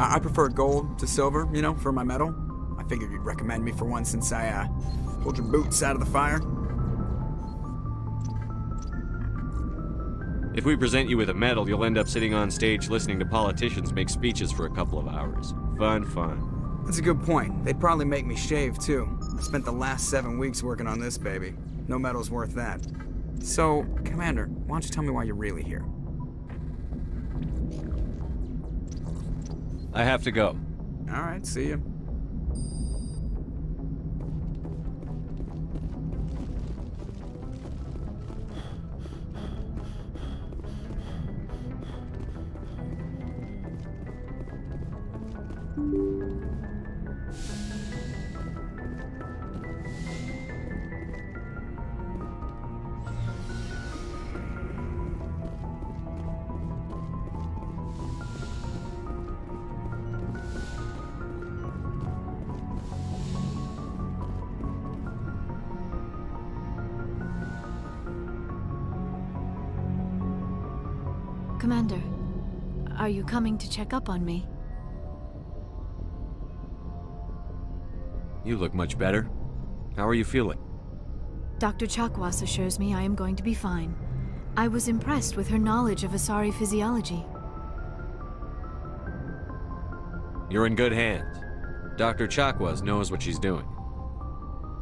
I prefer gold to silver, you know, for my medal. I figured you'd recommend me for one since I pulled your boots out of the fire. If we present you with a medal, you'll end up sitting on stage listening to politicians make speeches for a couple of hours. Fun, fun. That's a good point. They'd probably make me shave, too. I spent the last 7 weeks working on this baby. No medal's worth that. So, Commander, why don't you tell me why you're really here? I have to go. All right, see you. Commander, are you coming to check up on me? You look much better. How are you feeling? Dr. Chakwas assures me I am going to be fine. I was impressed with her knowledge of Asari physiology. You're in good hands. Dr. Chakwas knows what she's doing.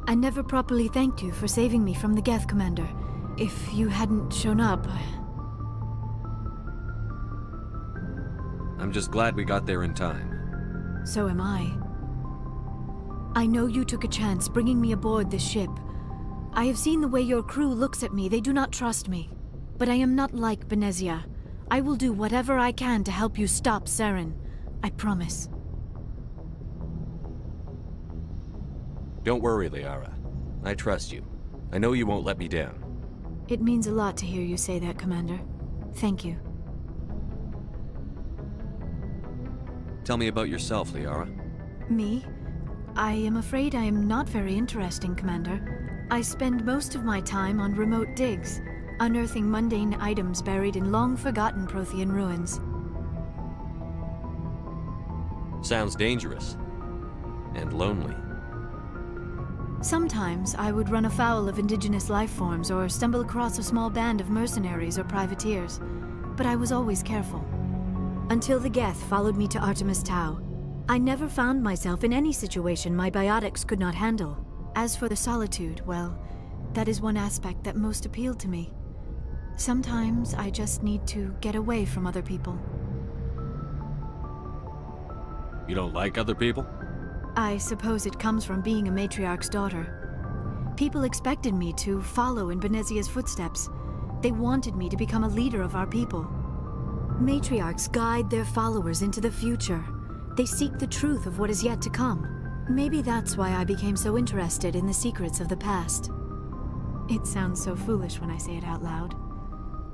I never properly thanked you for saving me from the Geth, Commander. If you hadn't shown up... I'm just glad we got there in time. So am I. I know you took a chance bringing me aboard this ship. I have seen the way your crew looks at me. They do not trust me. But I am not like Benezia. I will do whatever I can to help you stop Saren. I promise. Don't worry, Liara. I trust you. I know you won't let me down. It means a lot to hear you say that, Commander. Thank you. Tell me about yourself, Liara. Me? I am afraid I am not very interesting, Commander. I spend most of my time on remote digs, unearthing mundane items buried in long-forgotten Prothean ruins. Sounds dangerous. And lonely. Sometimes I would run afoul of indigenous life forms or stumble across a small band of mercenaries or privateers, but I was always careful. Until the Geth followed me to Artemis Tau, I never found myself in any situation my biotics could not handle. As for the solitude, well, that is one aspect that most appealed to me. Sometimes I just need to get away from other people. You don't like other people? I suppose it comes from being a matriarch's daughter. People expected me to follow in Benezia's footsteps. They wanted me to become a leader of our people. Matriarchs guide their followers into the future. They seek the truth of what is yet to come. Maybe that's why I became so interested in the secrets of the past. It sounds so foolish when I say it out loud.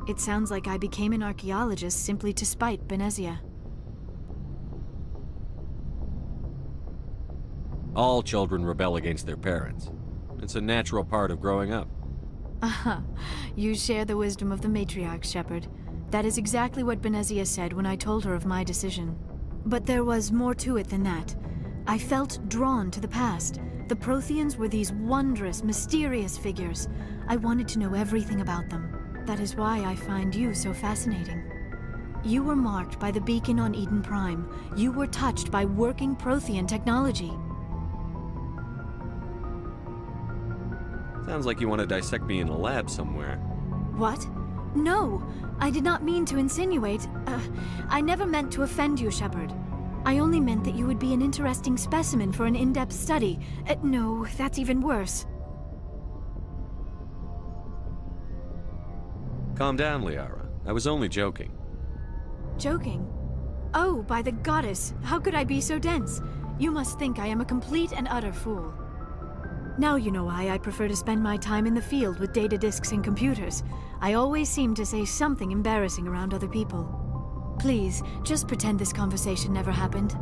It sounds like I became an archaeologist simply to spite Benezia. All children rebel against their parents. It's a natural part of growing up. Aha, you share the wisdom of the matriarch, Shepard. That is exactly what Benezia said when I told her of my decision. But there was more to it than that. I felt drawn to the past. The Protheans were these wondrous, mysterious figures. I wanted to know everything about them. That is why I find you so fascinating. You were marked by the beacon on Eden Prime. You were touched by working Prothean technology. Sounds like you want to dissect me in a lab somewhere. What? No, I did not mean to insinuate. I never meant to offend you, Shepard. I only meant that you would be an interesting specimen for an in-depth study. No, that's even worse. Calm down, Liara. I was only joking. Joking? Oh, by the goddess, how could I be so dense? You must think I am a complete and utter fool. Now you know why I prefer to spend my time in the field with data disks and computers. I always seem to say something embarrassing around other people. Please, just pretend this conversation never happened.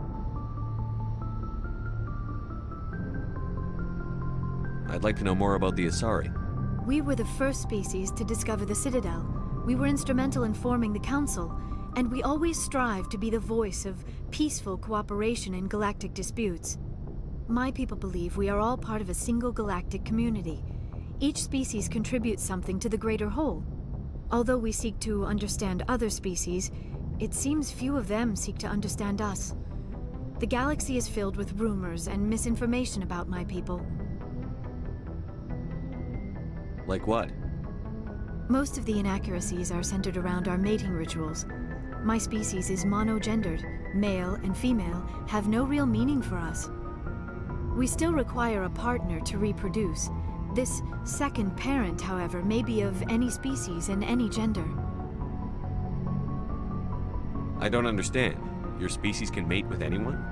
I'd like to know more about the Asari. We were the first species to discover the Citadel. We were instrumental in forming the Council. and we always strive to be the voice of peaceful cooperation in galactic disputes. My people believe we are all part of a single galactic community. Each species contributes something to the greater whole. Although we seek to understand other species, it seems few of them seek to understand us. The galaxy is filled with rumors and misinformation about my people. Like what? Most of the inaccuracies are centered around our mating rituals. My species is monogendered. Male and female have no real meaning for us. We still require a partner to reproduce. This second parent, however, may be of any species and any gender. I don't understand. Your species can mate with anyone?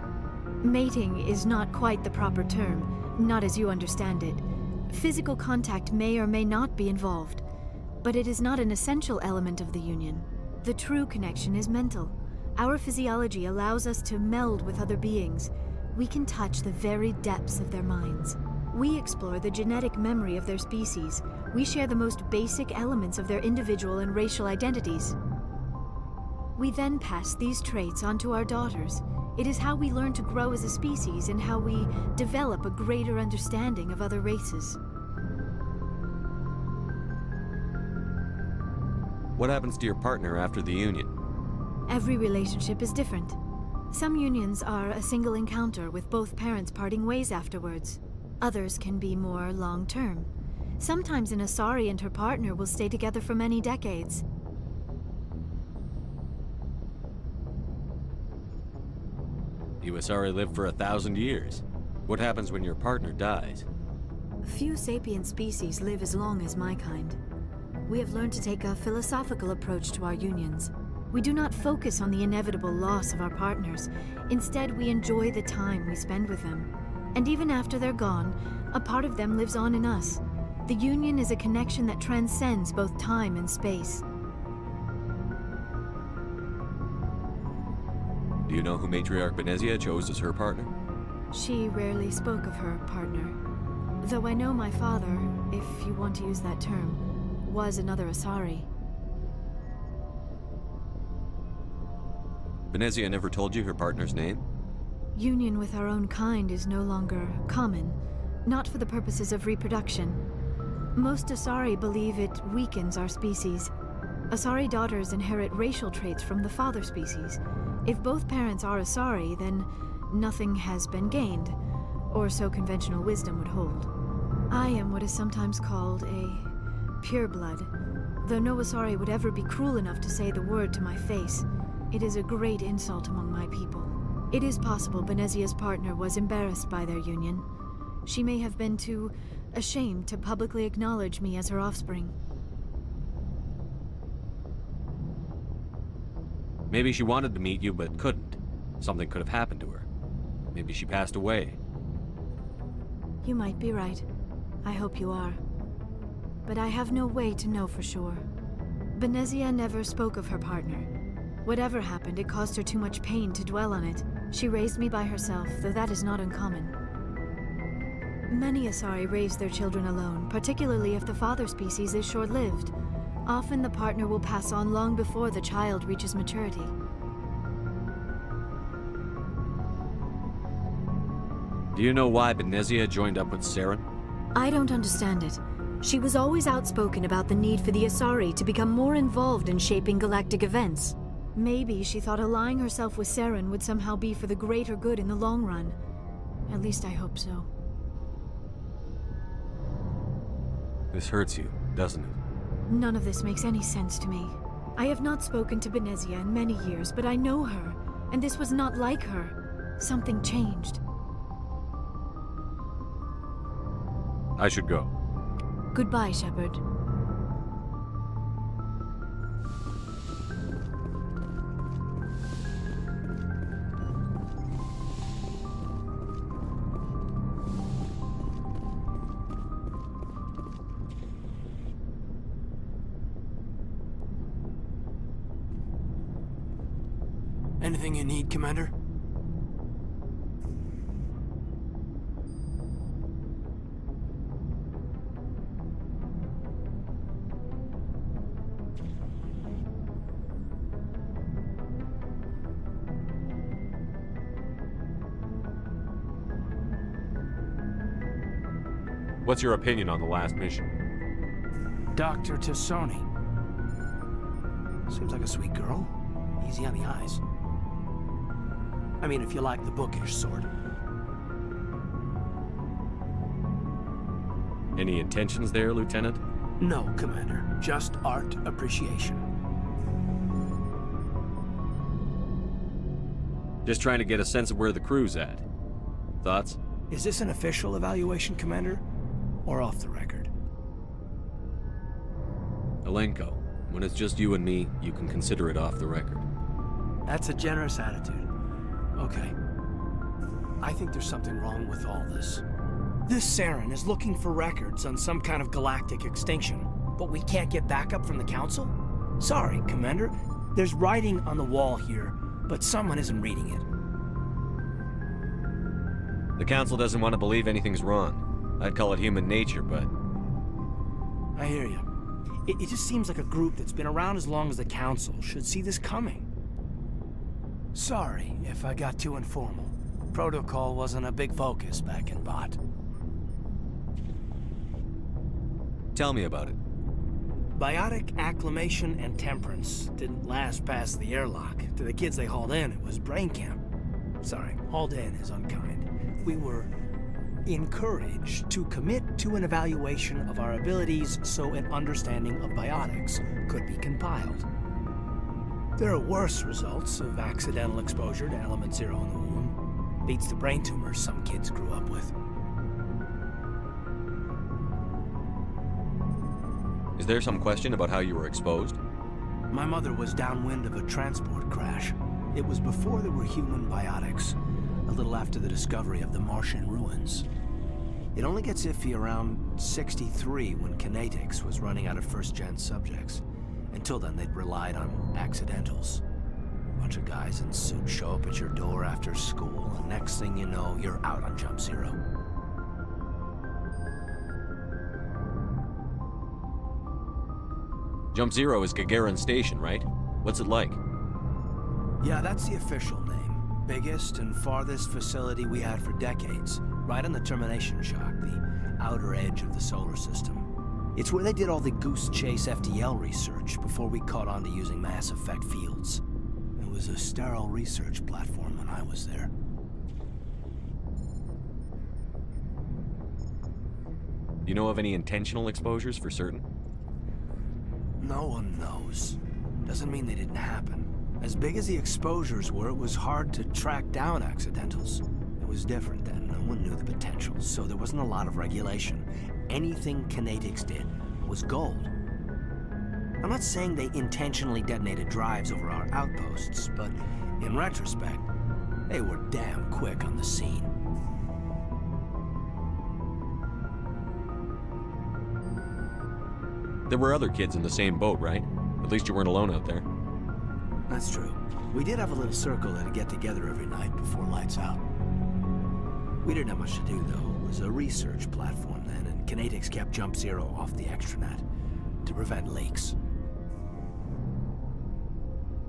Mating is not quite the proper term, not as you understand it. Physical contact may or may not be involved, but it is not an essential element of the union. The true connection is mental. Our physiology allows us to meld with other beings. We can touch the very depths of their minds. We explore the genetic memory of their species. We share the most basic elements of their individual and racial identities. We then pass these traits on to our daughters. It is how we learn to grow as a species and how we develop a greater understanding of other races. What happens to your partner after the union? Every relationship is different. Some unions are a single encounter with both parents parting ways afterwards. Others can be more long-term. Sometimes an Asari and her partner will stay together for many decades. You Asari live for 1,000 years. What happens when your partner dies? Few sapient species live as long as my kind. We have learned to take a philosophical approach to our unions. We do not focus on the inevitable loss of our partners. Instead, we enjoy the time we spend with them. And even after they're gone, a part of them lives on in us. The union is a connection that transcends both time and space. Do you know who Matriarch Benezia chose as her partner? She rarely spoke of her partner. Though I know my father, if you want to use that term, was another Asari. Benezia never told you her partner's name? Union with our own kind is no longer common, not for the purposes of reproduction. Most Asari believe it weakens our species. Asari daughters inherit racial traits from the father species. If both parents are Asari, then nothing has been gained, or so conventional wisdom would hold. I am what is sometimes called a pureblood, though no Asari would ever be cruel enough to say the word to my face. It is a great insult among my people. It is possible Benezia's partner was embarrassed by their union. She may have been too ashamed to publicly acknowledge me as her offspring. Maybe she wanted to meet you but couldn't. Something could have happened to her. Maybe she passed away. You might be right. I hope you are. But I have no way to know for sure. Benezia never spoke of her partner. Whatever happened, it caused her too much pain to dwell on it. She raised me by herself, though that is not uncommon. Many Asari raise their children alone, particularly if the father species is short-lived. Often the partner will pass on long before the child reaches maturity. Do you know why Benezia joined up with Saren? I don't understand it. She was always outspoken about the need for the Asari to become more involved in shaping galactic events. Maybe she thought allying herself with Saren would somehow be for the greater good in the long run. At least I hope so. This hurts you, doesn't it? None of this makes any sense to me. I have not spoken to Benezia in many years, but I know her, and this was not like her. Something changed. I should go. Goodbye, Shepard. Anything you need, Commander? What's your opinion on the last mission? Dr. Tassoni. Seems like a sweet girl. Easy on the eyes. I mean, if you like the bookish sort. Any intentions there, Lieutenant? No, Commander. Just art appreciation. Just trying to get a sense of where the crew's at. Thoughts? Is this an official evaluation, Commander? Or off the record? Alenko, when it's just you and me, you can consider it off the record. That's a generous attitude. Okay. I think there's something wrong with all this. This Saren is looking for records on some kind of galactic extinction, but we can't get backup from the Council? Sorry, Commander. There's writing on the wall here, but someone isn't reading it. The Council doesn't want to believe anything's wrong. I'd call it human nature, but... I hear you. It just seems like a group that's been around as long as the Council should see this coming. Sorry if I got too informal. Protocol wasn't a big focus back in Bot. Tell me about it. Biotic acclimation and temperance didn't last past the airlock. To the kids they hauled in, it was brain camp. Sorry, hauled in is unkind. We were encouraged to commit to an evaluation of our abilities so an understanding of biotics could be compiled. There are worse results of accidental exposure to Element Zero in the womb. Beats the brain tumors some kids grew up with. Is there some question about how you were exposed? My mother was downwind of a transport crash. It was before there were human biotics, a little after the discovery of the Martian ruins. It only gets iffy around 63 when Kinetics was running out of first-gen subjects. Until then, they'd relied on accidentals. A bunch of guys in suits show up at your door after school, and next thing you know, you're out on Jump Zero. Jump Zero is Gagarin Station, right? What's it like? Yeah, that's the official name. Biggest and farthest facility we had for decades. Right on the termination shock, the outer edge of the solar system. It's where they did all the Goose Chase FTL research before we caught on to using mass effect fields. It was a sterile research platform when I was there. You know of any intentional exposures for certain? No one knows. Doesn't mean they didn't happen. As big as the exposures were, it was hard to track down accidentals. It was different then. No one knew the potential, so there wasn't a lot of regulation. Anything Kinetics did was gold. I'm not saying they intentionally detonated drives over our outposts, but in retrospect, they were damn quick on the scene. There were other kids in the same boat, right? At least you weren't alone out there. That's true. We did have a little circle that'd get together every night before lights out. We didn't have much to do, though. It was a research platform then, and Kinetics kept Jump Zero off the extranet to prevent leaks.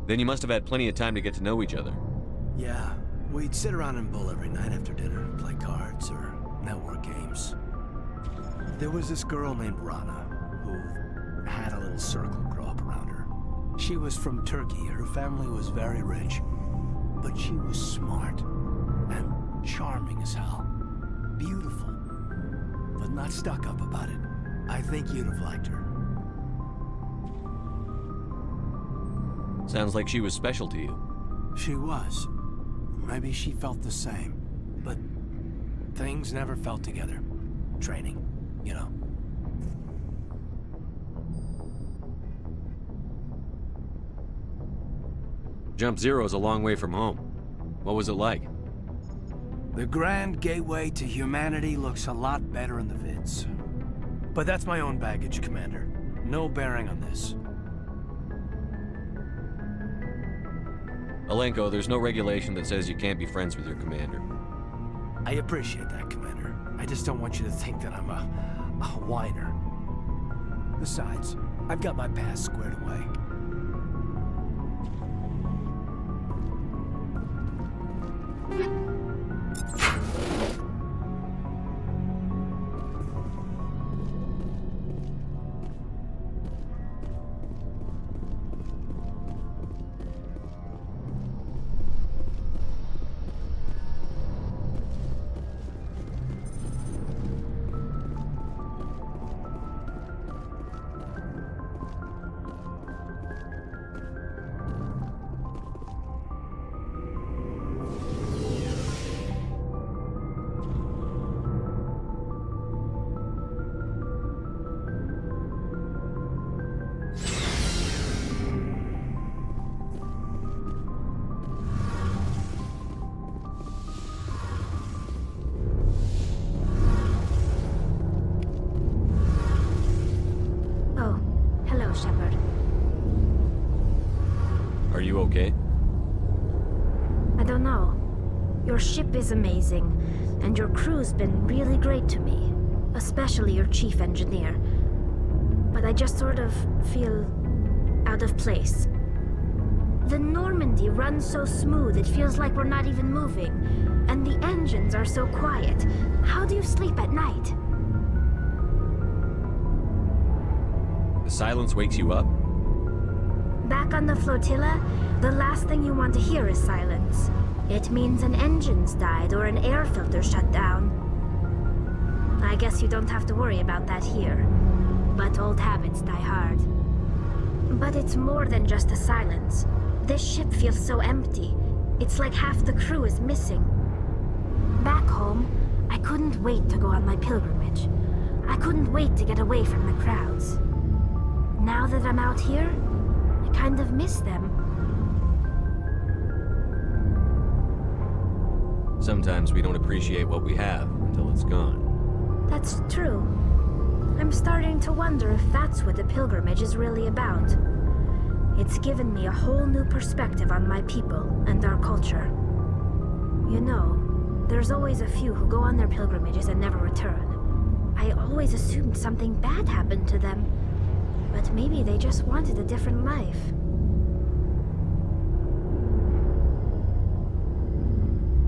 Then you must have had plenty of time to get to know each other. Yeah, we'd sit around and bull every night after dinner, play cards or network games. There was this girl named Rana, who had a little circle grow up around her. She was from Turkey. Her family was very rich, but she was smart and charming as hell. Beautiful, but not stuck up about it. I think you'd have liked her. Sounds like she was special to you. She was. Maybe she felt the same, but things never felt together. Training, you know. Jump Zero's a long way from home. What was it like? The grand gateway to humanity looks a lot better in the vids. But that's my own baggage, Commander. No bearing on this. Alenko, there's no regulation that says you can't be friends with your commander. I appreciate that, Commander. I just don't want you to think that I'm a whiner. Besides, I've got my past squared away. You okay? I don't know. Your ship is amazing, and your crew's been really great to me. Especially your chief engineer. But I just sort of feel out of place. The Normandy runs so smooth it feels like we're not even moving. And the engines are so quiet. How do you sleep at night? The silence wakes you up? Back on the flotilla, the last thing you want to hear is silence. It means an engine's died or an air filter shut down. I guess you don't have to worry about that here. But old habits die hard. But it's more than just a silence. This ship feels so empty. It's like half the crew is missing. Back home, I couldn't wait to go on my pilgrimage. I couldn't wait to get away from the crowds. Now that I'm out here, I kind of miss them. Sometimes we don't appreciate what we have until it's gone. That's true. I'm starting to wonder if that's what the pilgrimage is really about. It's given me a whole new perspective on my people and our culture. You know, there's always a few who go on their pilgrimages and never return. I always assumed something bad happened to them. But maybe they just wanted a different life.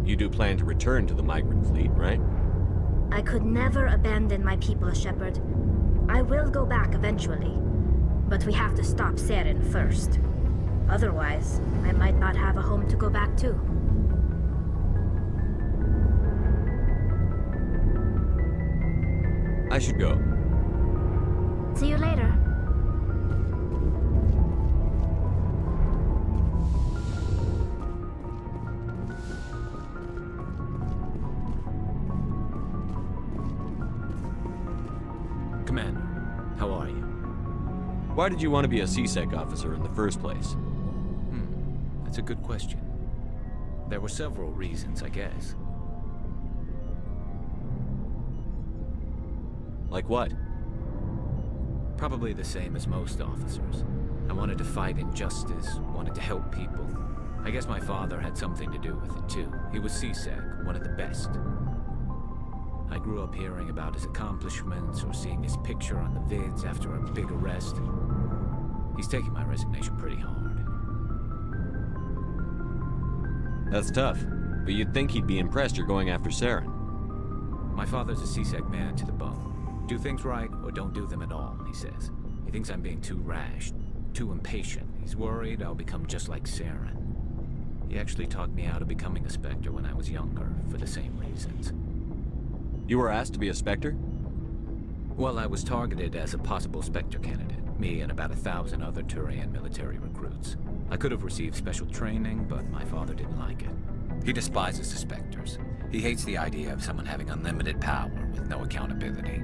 You do plan to return to the migrant fleet, right? I could never abandon my people, Shepard. I will go back eventually. But we have to stop Saren first. Otherwise, I might not have a home to go back to. I should go. See you later. Commander, how are you? Why did you want to be a CSEC officer in the first place? That's a good question. There were several reasons, I guess. Like what? Probably the same as most officers. I wanted to fight injustice, wanted to help people. I guess my father had something to do with it too. He was CSEC, one of the best. I grew up hearing about his accomplishments or seeing his picture on the vids after a big arrest. He's taking my resignation pretty hard. That's tough, but you'd think he'd be impressed you're going after Saren. My father's a CSEC man to the bone. Do things right or don't do them at all, he says. He thinks I'm being too rash, too impatient. He's worried I'll become just like Saren. He actually talked me out of becoming a Spectre when I was younger, for the same reasons. You were asked to be a Spectre? Well, I was targeted as a possible Spectre candidate. Me and about 1,000 other Turian military recruits. I could have received special training, but my father didn't like it. He despises the Spectres. He hates the idea of someone having unlimited power with no accountability.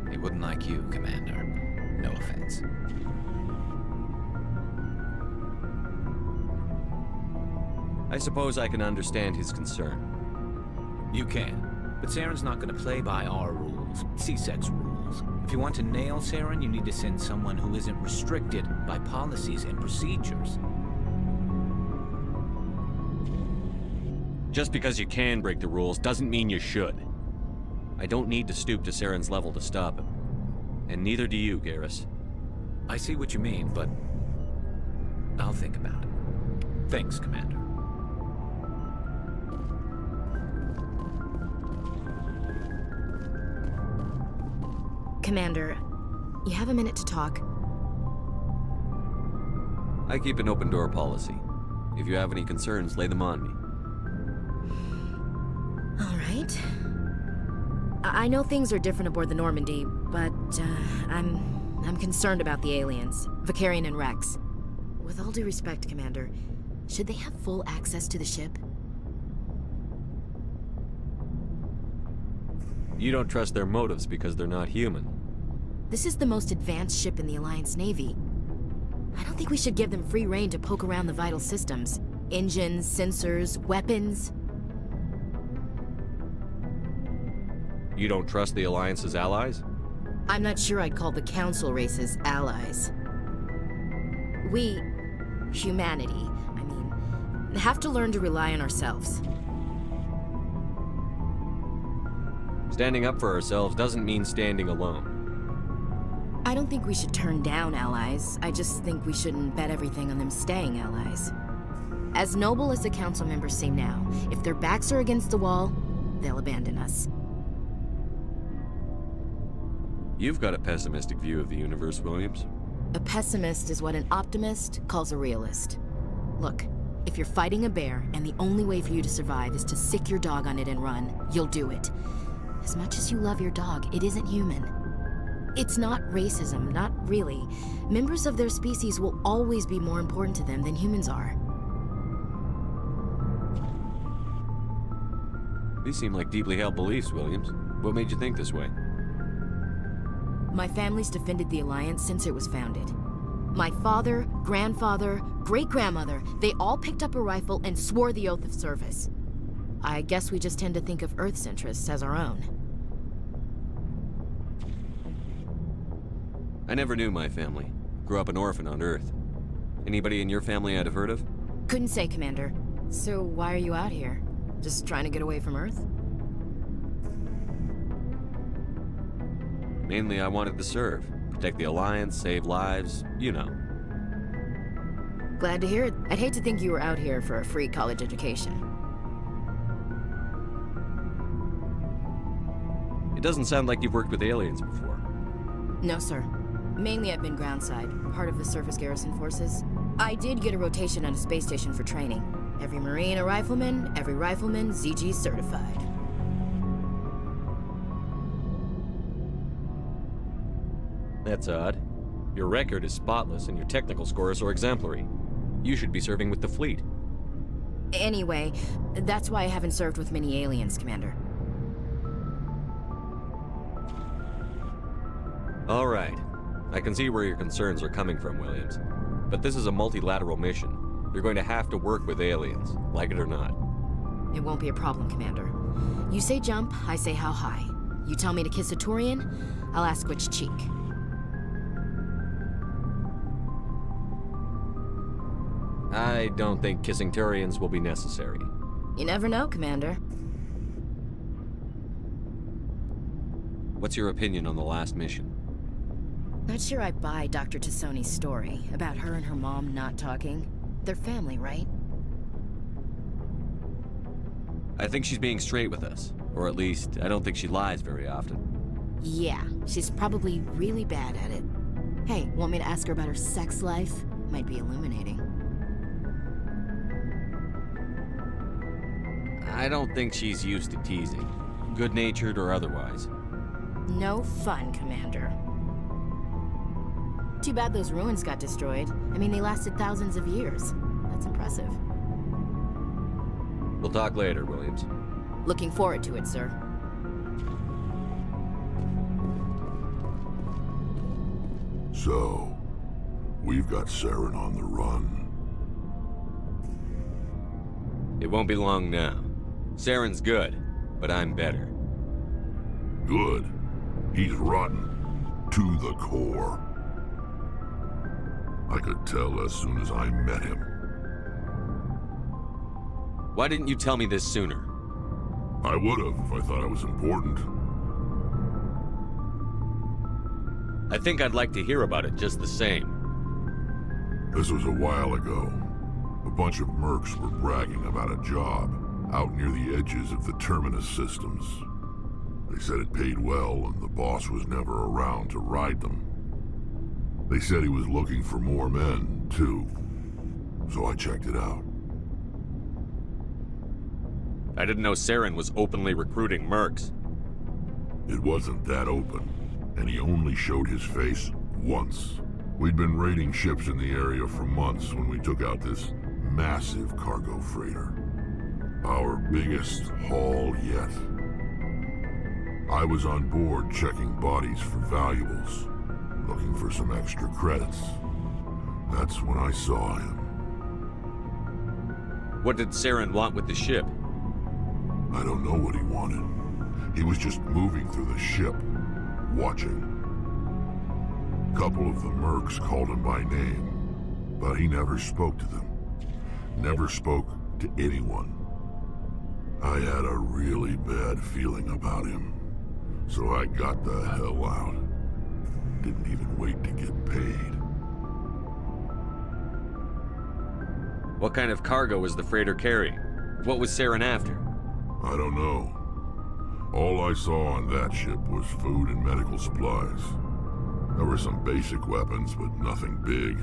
He wouldn't like you, Commander. No offense. I suppose I can understand his concern. You can. But Saren's not going to play by our rules, CSEC's rules. If you want to nail Saren, you need to send someone who isn't restricted by policies and procedures. Just because you can break the rules doesn't mean you should. I don't need to stoop to Saren's level to stop him. And neither do you, Garrus. I see what you mean, but I'll think about it. Thanks, Commander. Commander, you have a minute to talk. I keep an open door policy. If you have any concerns, lay them on me. All right. I know things are different aboard the Normandy, but I'm concerned about the aliens, Vakarian and Rex. With all due respect, Commander, should they have full access to the ship? You don't trust their motives because they're not human. This is the most advanced ship in the Alliance Navy. I don't think we should give them free rein to poke around the vital systems. Engines, sensors, weapons. You don't trust the Alliance's allies? I'm not sure I'd call the Council races allies. We humanity. I mean, have to learn to rely on ourselves. Standing up for ourselves doesn't mean standing alone. I don't think we should turn down allies. I just think we shouldn't bet everything on them staying allies. As noble as the council members seem now, if their backs are against the wall, they'll abandon us. You've got a pessimistic view of the universe, Williams. A pessimist is what an optimist calls a realist. Look, if you're fighting a bear and the only way for you to survive is to sick your dog on it and run, you'll do it. As much as you love your dog, it isn't human. It's not racism, not really. Members of their species will always be more important to them than humans are. These seem like deeply held beliefs, Williams. What made you think this way? My family's defended the Alliance since it was founded. My father, grandfather, great-grandmother, they all picked up a rifle and swore the oath of service. I guess we just tend to think of Earth's interests as our own. I never knew my family. Grew up an orphan on Earth. Anybody in your family I'd have heard of? Couldn't say, Commander. So why are you out here? Just trying to get away from Earth? Mainly I wanted to serve. Protect the Alliance, save lives, you know. Glad to hear it. I'd hate to think you were out here for a free college education. It doesn't sound like you've worked with aliens before. No, sir. Mainly I've been groundside, part of the surface garrison forces. I did get a rotation on a space station for training. Every Marine a rifleman, every rifleman ZG certified. That's odd. Your record is spotless and your technical scores are exemplary. You should be serving with the fleet. Anyway, that's why I haven't served with many aliens, Commander. All right. I can see where your concerns are coming from, Williams. But this is a multilateral mission. You're going to have to work with aliens, like it or not. It won't be a problem, Commander. You say jump, I say how high. You tell me to kiss a Turian, I'll ask which cheek. I don't think kissing Turians will be necessary. You never know, Commander. What's your opinion on the last mission? Not sure I buy Dr. Tassoni's story about her and her mom not talking. They're family, right? I think she's being straight with us. Or at least, I don't think she lies very often. Yeah, she's probably really bad at it. Hey, want me to ask her about her sex life? Might be illuminating. I don't think she's used to teasing. Good-natured or otherwise. No fun, Commander. Too bad those ruins got destroyed. I mean, they lasted thousands of years. That's impressive. We'll talk later, Williams. Looking forward to it, sir. So, we've got Saren on the run. It won't be long now. Saren's good, but I'm better. Good. He's rotten. To the core. I could tell as soon as I met him. Why didn't you tell me this sooner? I would've if I thought I was important. I think I'd like to hear about it just the same. This was a while ago. A bunch of mercs were bragging about a job out near the edges of the Terminus systems. They said it paid well and the boss was never around to ride them. They said he was looking for more men, too. So I checked it out. I didn't know Saren was openly recruiting mercs. It wasn't that open, and he only showed his face once. We'd been raiding ships in the area for months when we took out this massive cargo freighter. Our biggest haul yet. I was on board checking bodies for valuables, looking for some extra credits. That's when I saw him. What did Saren want with the ship? I don't know what he wanted. He was just moving through the ship, watching. A couple of the mercs called him by name. but he never spoke to them. Never spoke to anyone. I had a really bad feeling about him, so I got the hell out. Didn't even wait to get paid. What kind of cargo was the freighter carrying? What was Saren after? I don't know. All I saw on that ship was food and medical supplies. There were some basic weapons, but nothing big.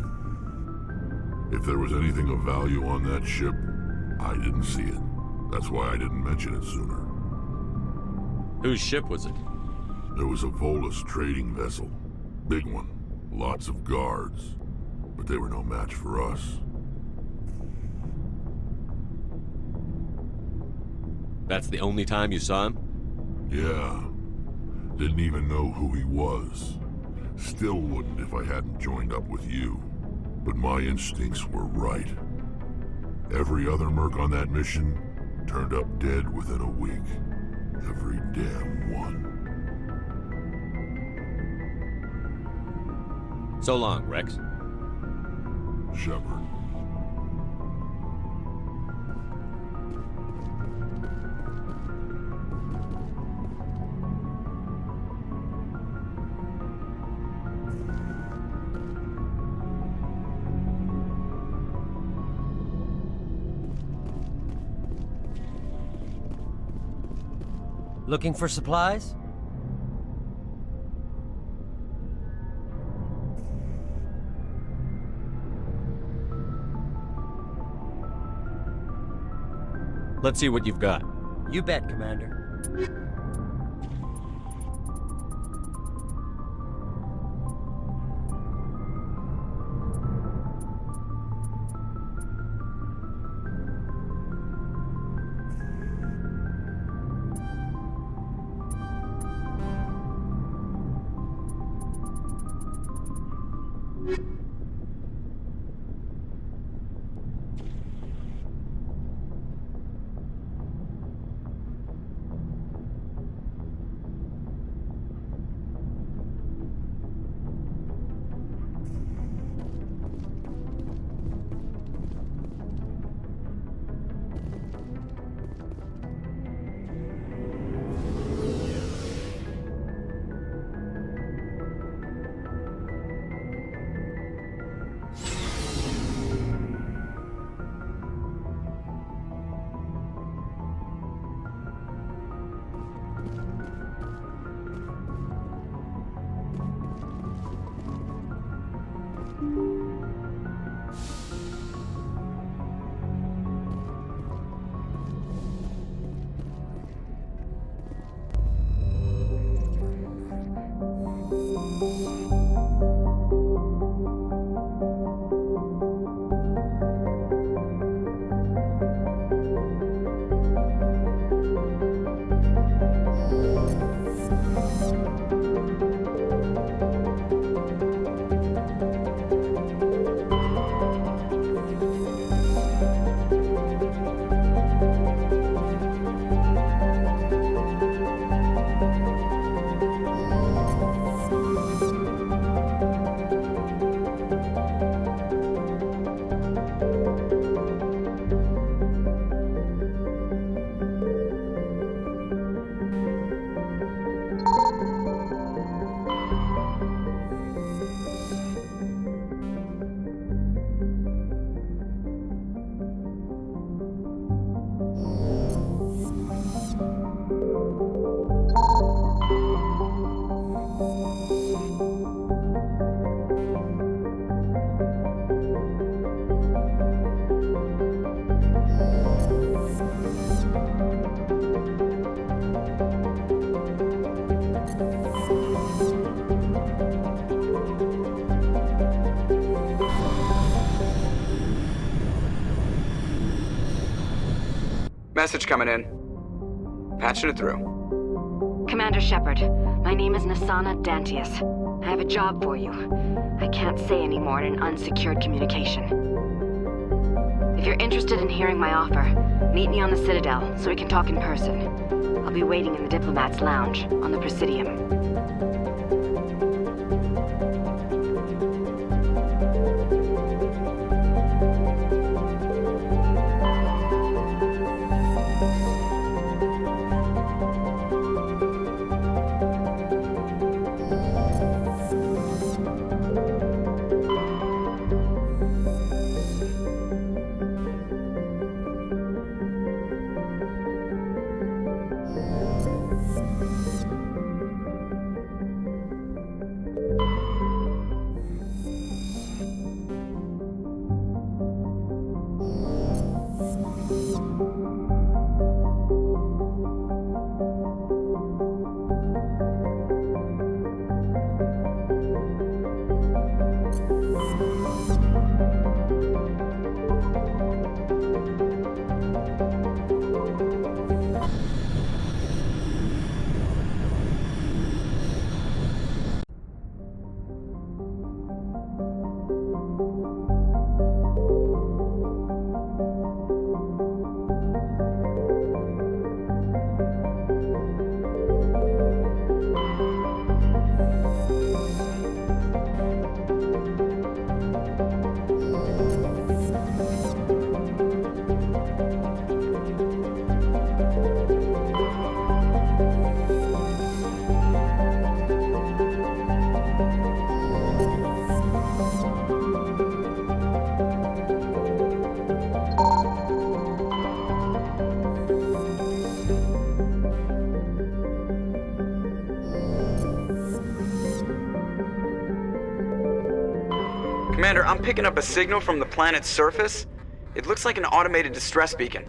If there was anything of value on that ship, I didn't see it. That's why I didn't mention it sooner. Whose ship was it? There was a Volus trading vessel. Big one. Lots of guards. But they were no match for us. That's the only time you saw him? Yeah. Didn't even know who he was. Still wouldn't if I hadn't joined up with you. But my instincts were right. Every other merc on that mission turned up dead within a week. Every damn one. So long, Rex. Shepard. Looking for supplies? Let's see what you've got. You bet, Commander. Message coming in. Patching it through. Commander Shepard, my name is Nassana Dantius. I have a job for you. I can't say any more in an unsecured communication. If you're interested in hearing my offer, meet me on the Citadel so we can talk in person. I'll be waiting in the Diplomat's Lounge on the Presidium. Commander, I'm picking up a signal from the planet's surface. It looks like an automated distress beacon.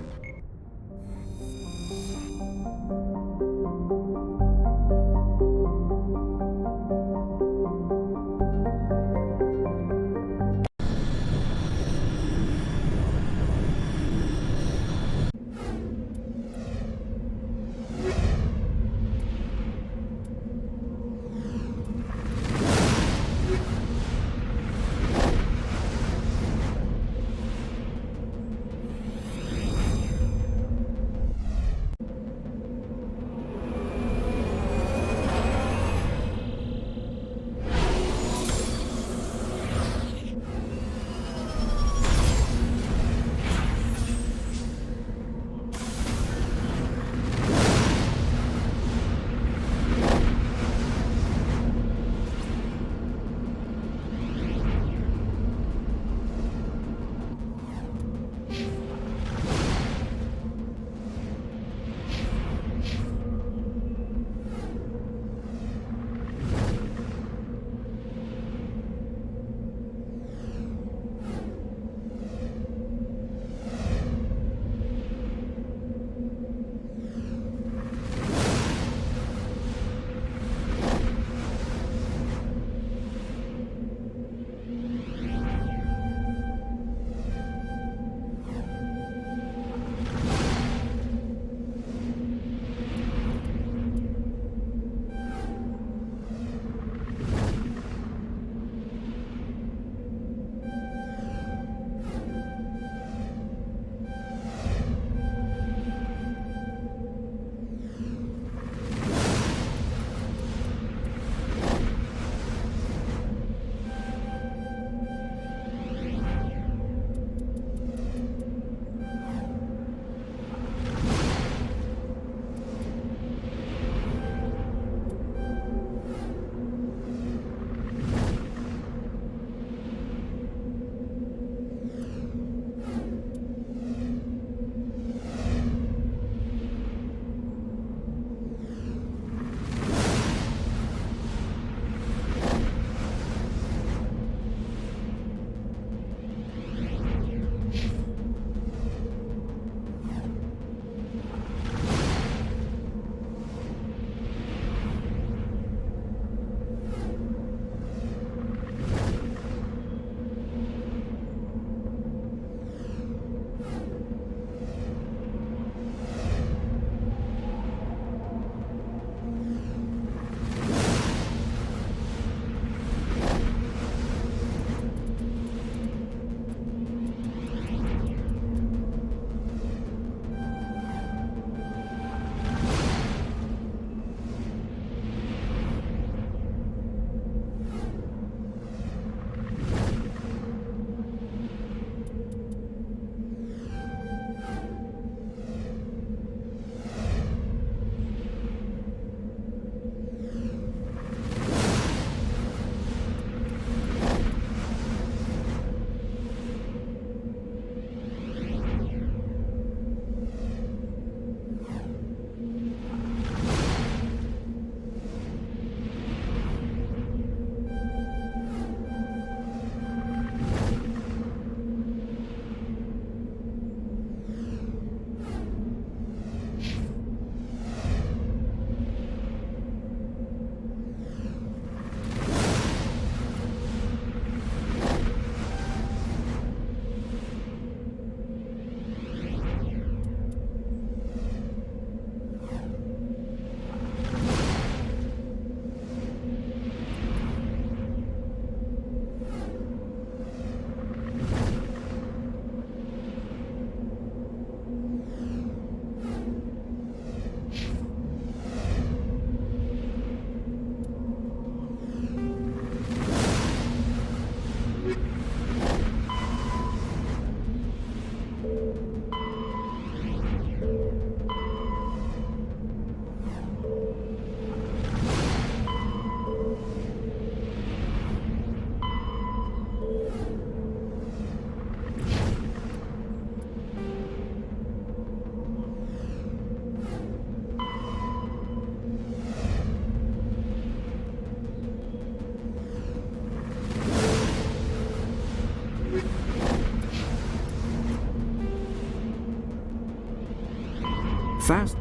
Fast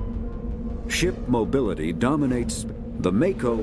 ship mobility dominates the Mako.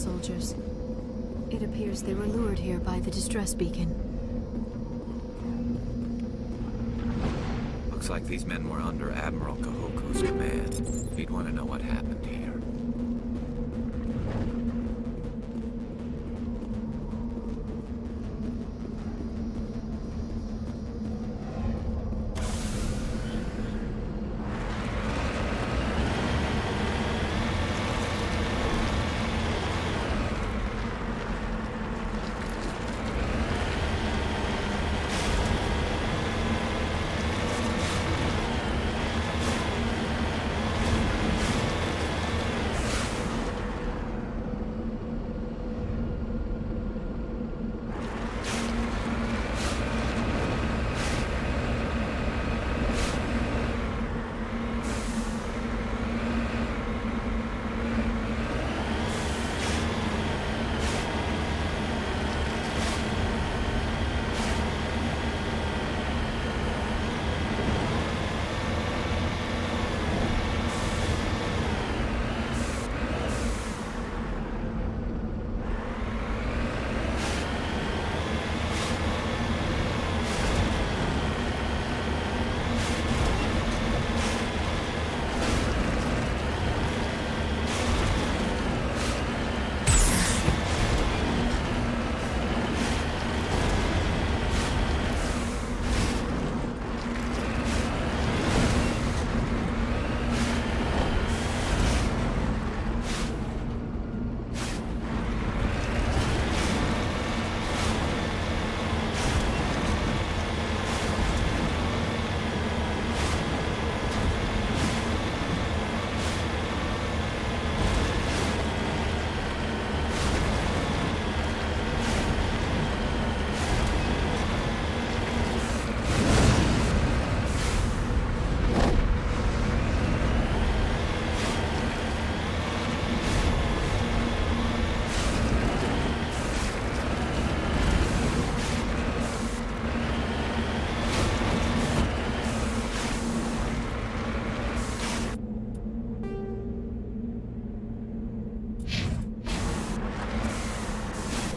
soldiers. It appears they were lured here by the distress beacon. Looks like these men were under Admiral Kahoku's command. He'd want to know what happened here.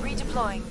Redeploying.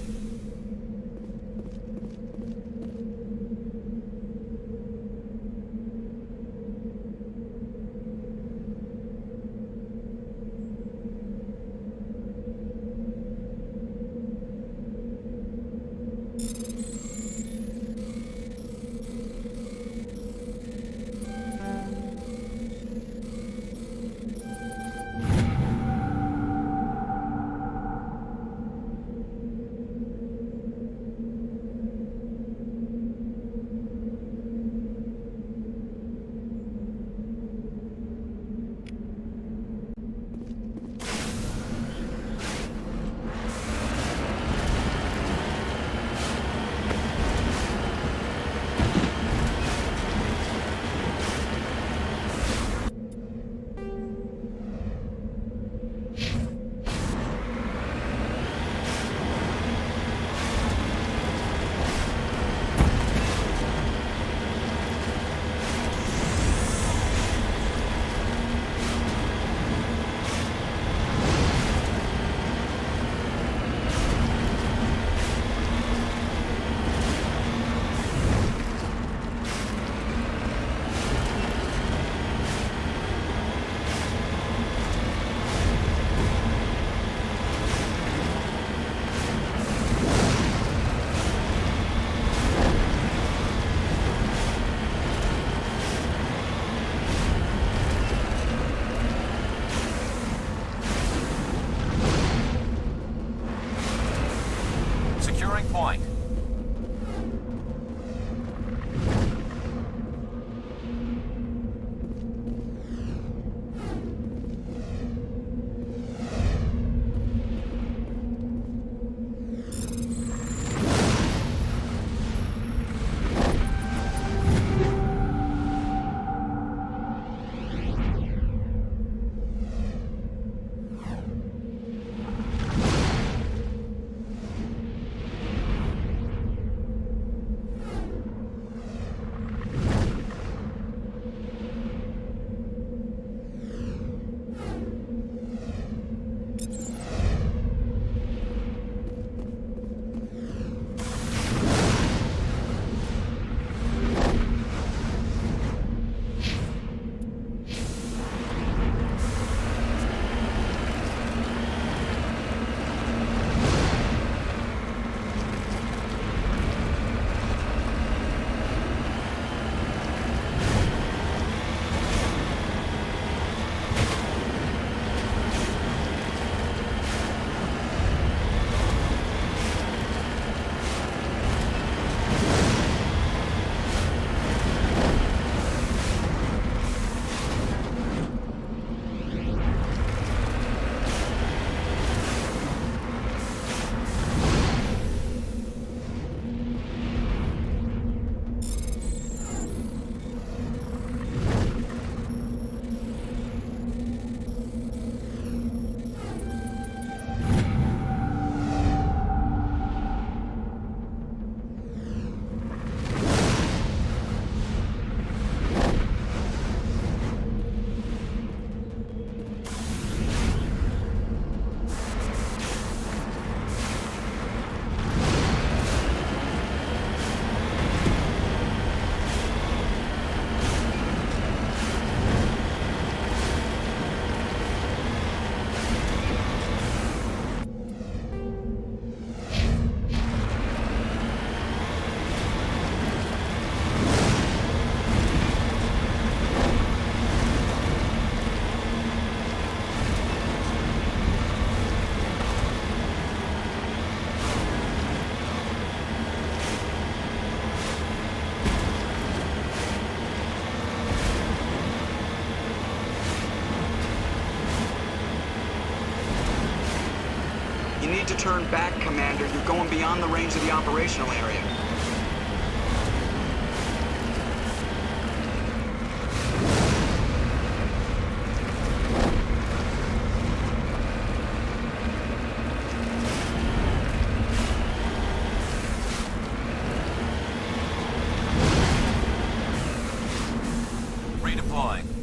Point. need to turn back, Commander. You're going beyond the range of the operational area. Redeploying.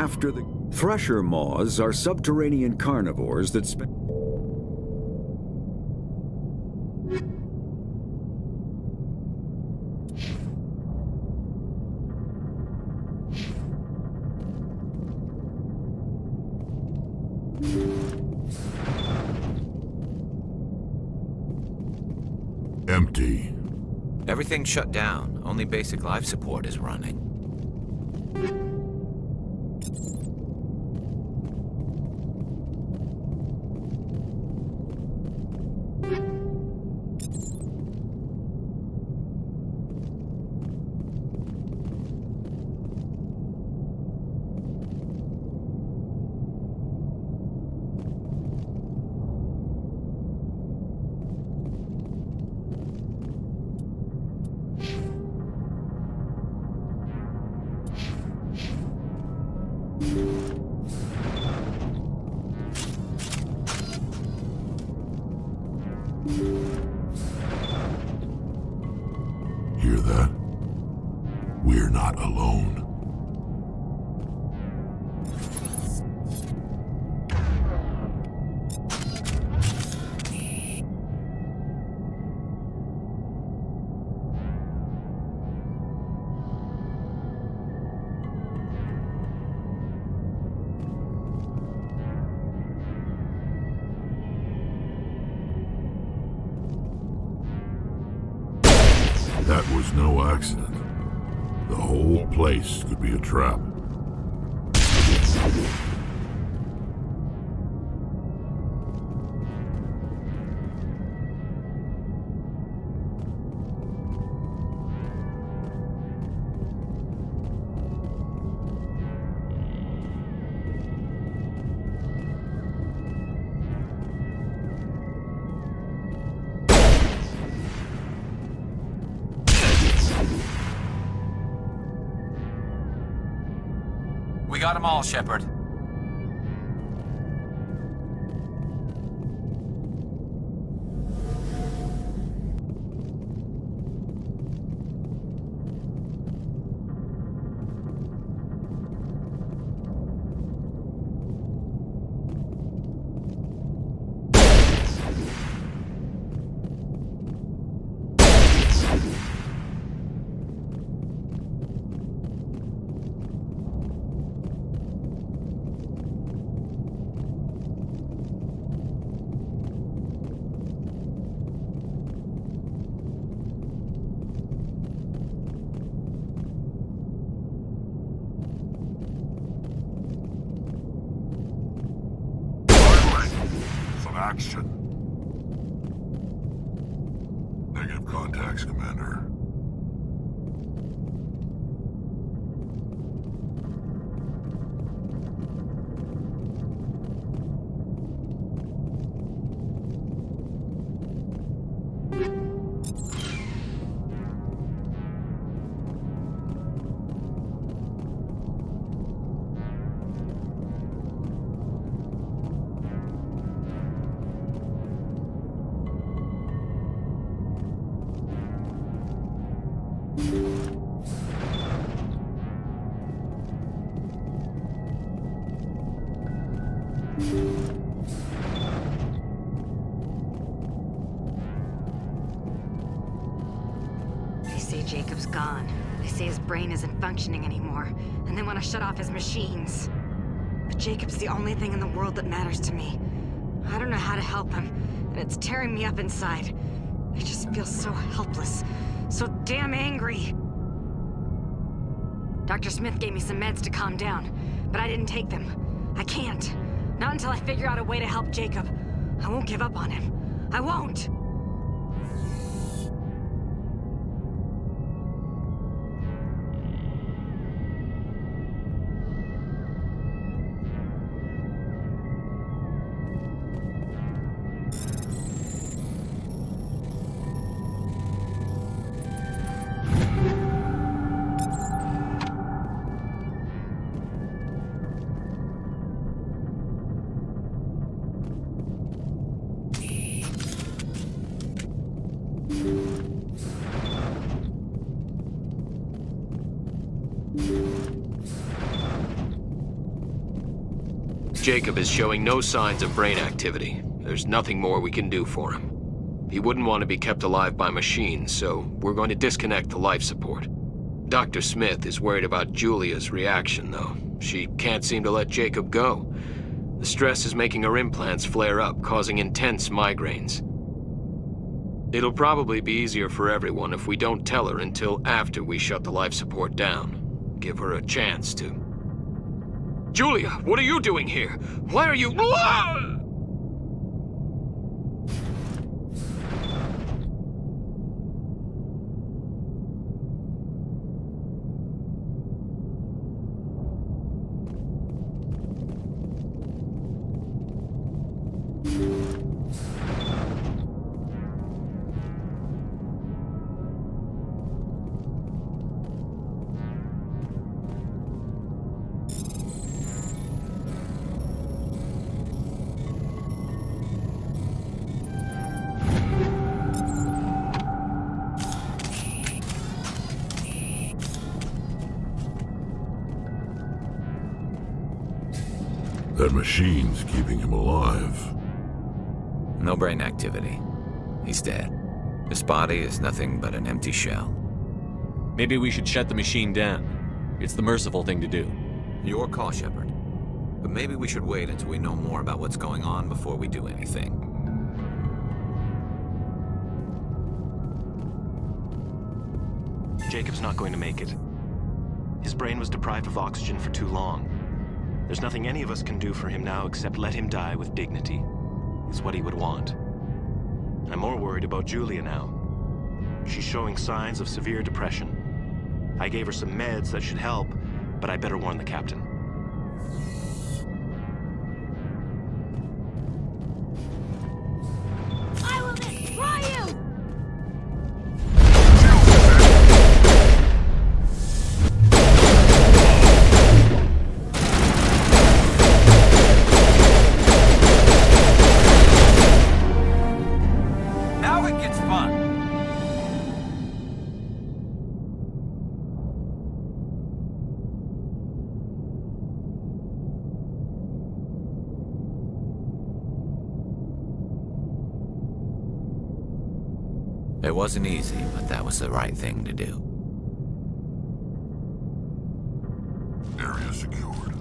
After the Thresher moths are subterranean carnivores that spend Empty. Everything's shut down. Only basic life support is running. Hear that? We're not alone. That was no accident. The whole place could be a trap. We got them all, Shepard. Action. Negative contacts, Commander. They say Jacob's gone. They say his brain isn't functioning anymore, and they want to shut off his machines. But Jacob's the only thing in the world that matters to me. I don't know how to help him, and it's tearing me up inside. I just feel so helpless, so damn angry. Dr. Smith gave me some meds to calm down, but I didn't take them. I can't. Not until I figure out a way to help Jacob. I won't give up on him. I won't! Jacob is showing no signs of brain activity. There's nothing more we can do for him. He wouldn't want to be kept alive by machines, so we're going to disconnect the life support. Dr. Smith is worried about Julia's reaction, though. She can't seem to let Jacob go. The stress is making her implants flare up, causing intense migraines. It'll probably be easier for everyone if we don't tell her until after we shut the life support down. Give her a chance to. Julia, what are you doing here? Why are you... That machine's keeping him alive. No brain activity. He's dead. His body is nothing but an empty shell. Maybe we should shut the machine down. It's the merciful thing to do. Your call, Shepard. But maybe we should wait until we know more about what's going on before we do anything. Jacob's not going to make it. His brain was deprived of oxygen for too long. There's nothing any of us can do for him now except let him die with dignity. It's what he would want. I'm more worried about Julia now. She's showing signs of severe depression. I gave her some meds that should help, but I better warn the captain. I will destroy you! Now it gets fun! It wasn't easy, but that was the right thing to do. Area secured.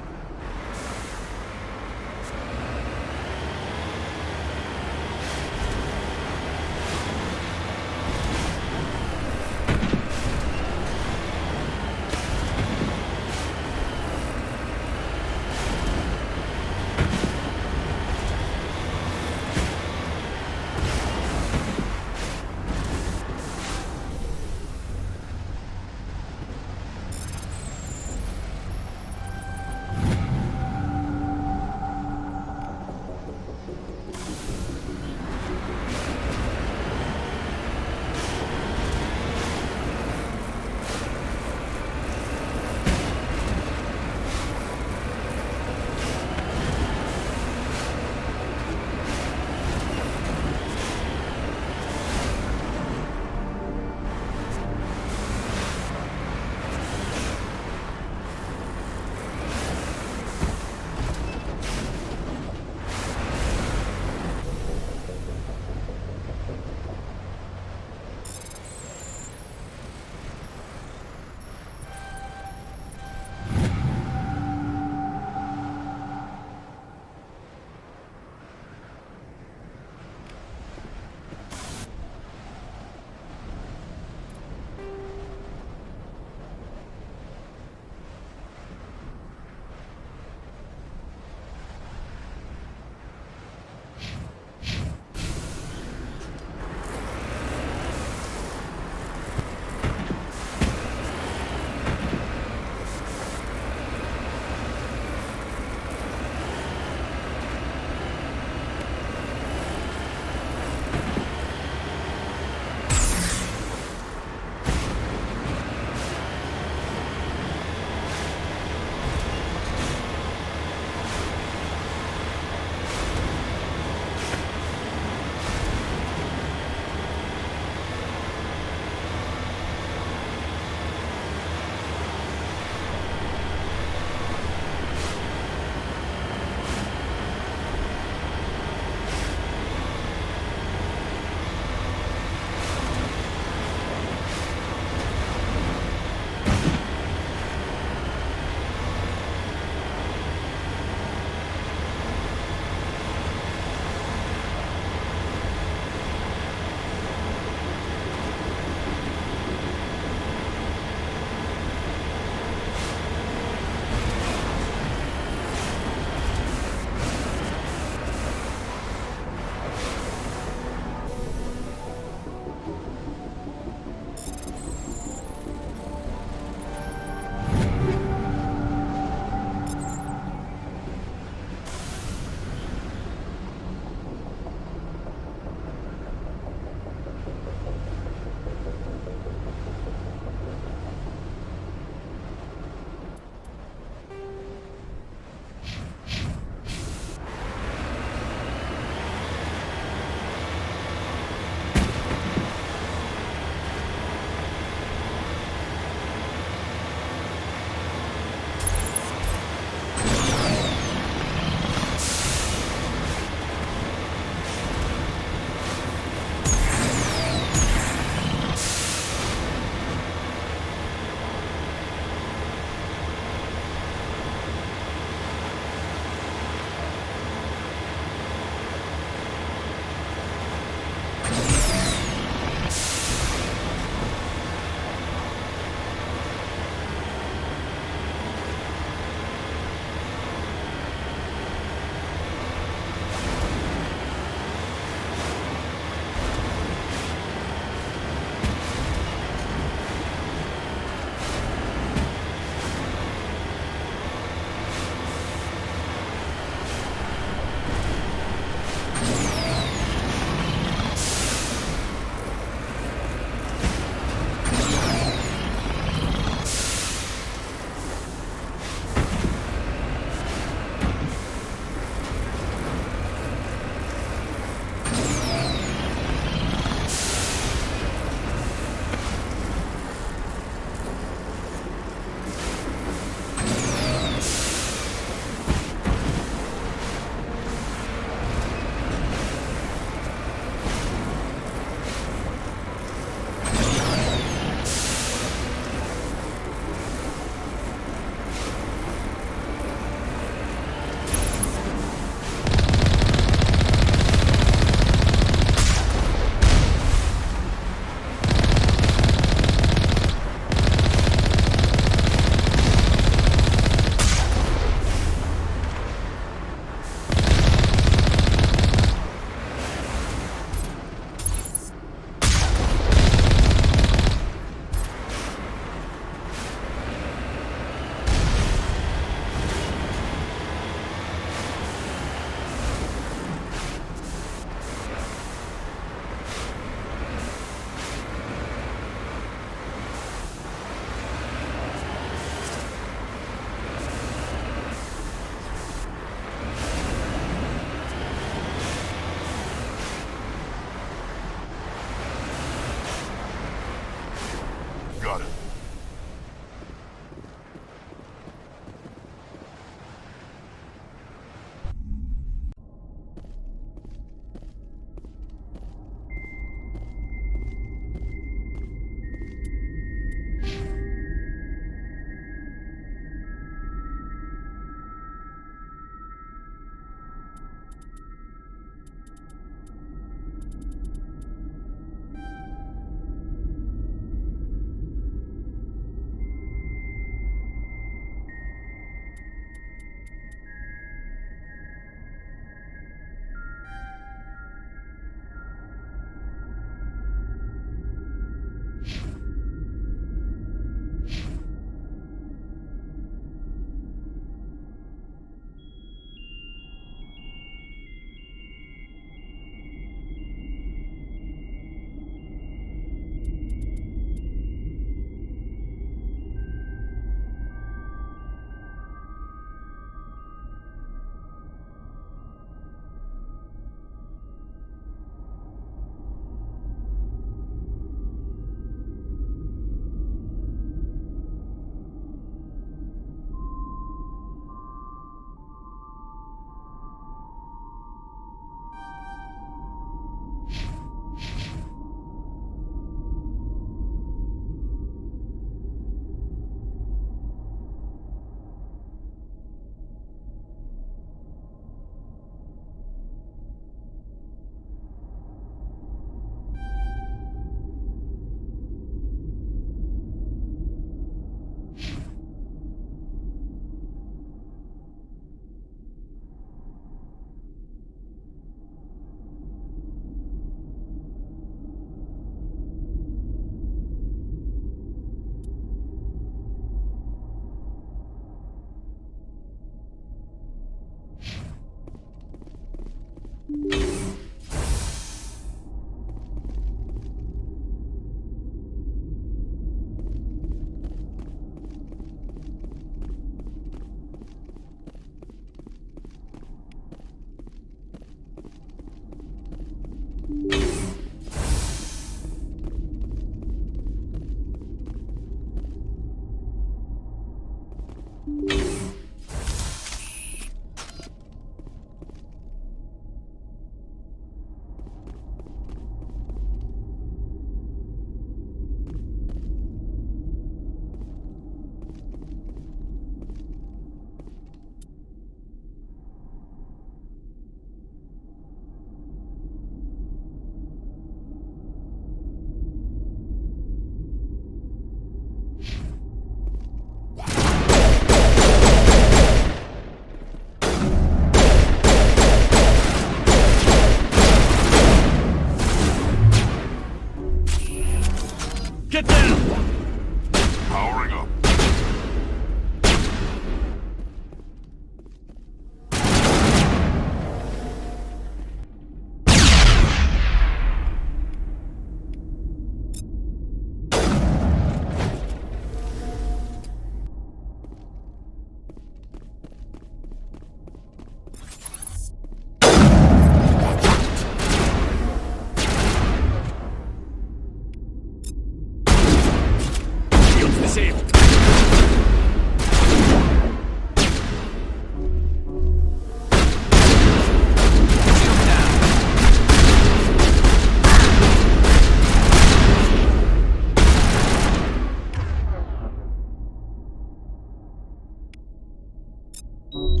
Bring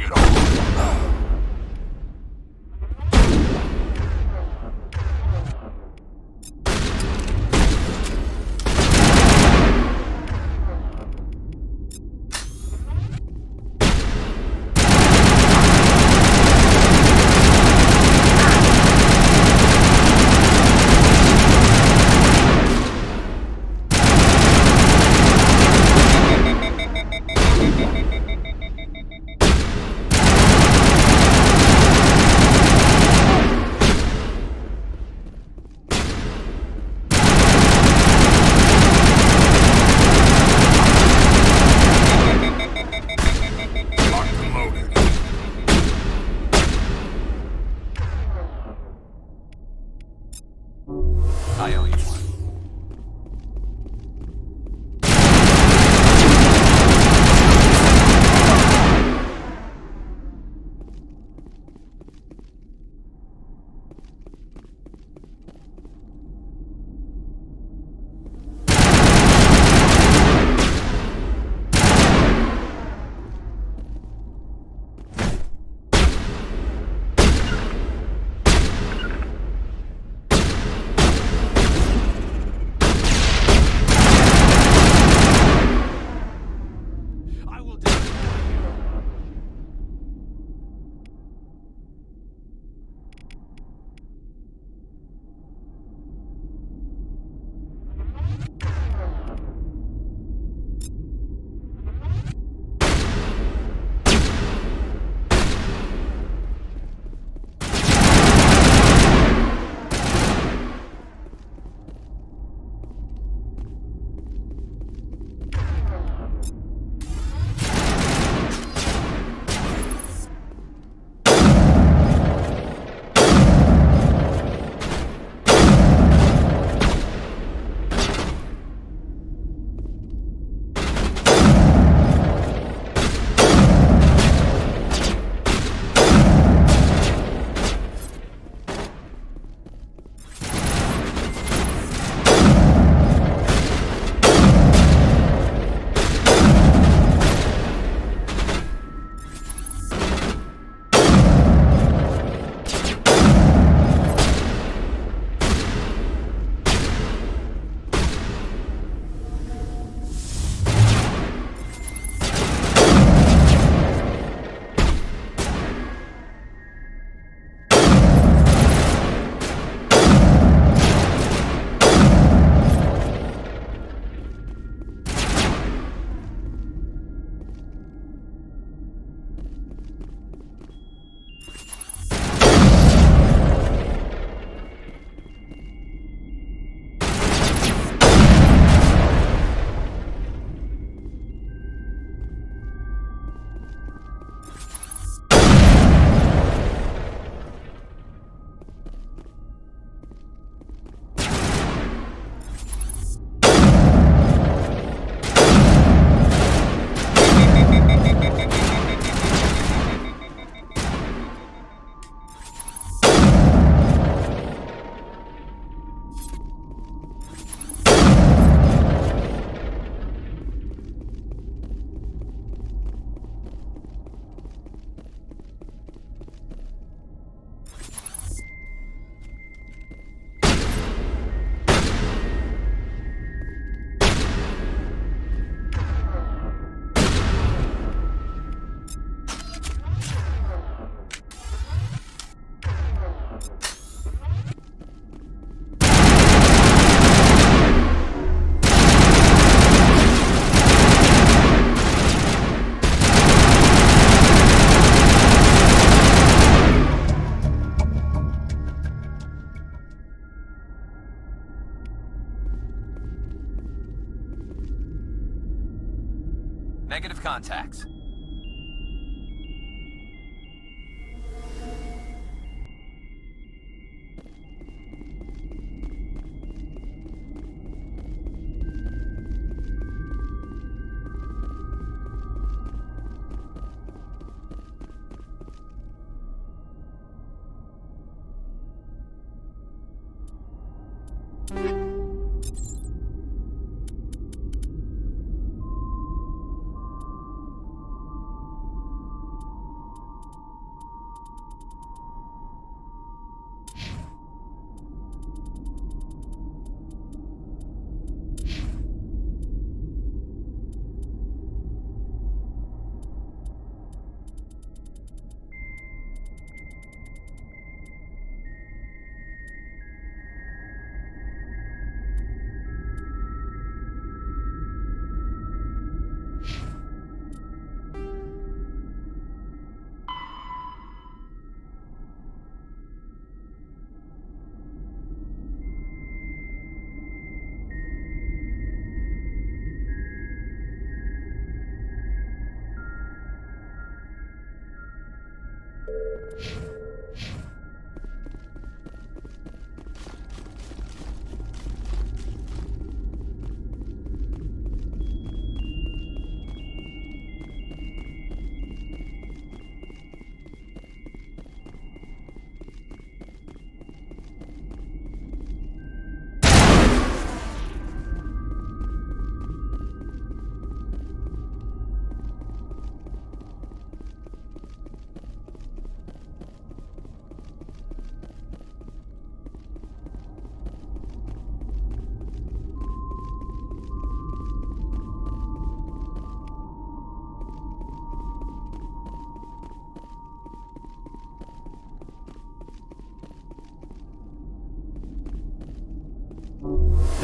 it on. I owe you one. Negative contacts.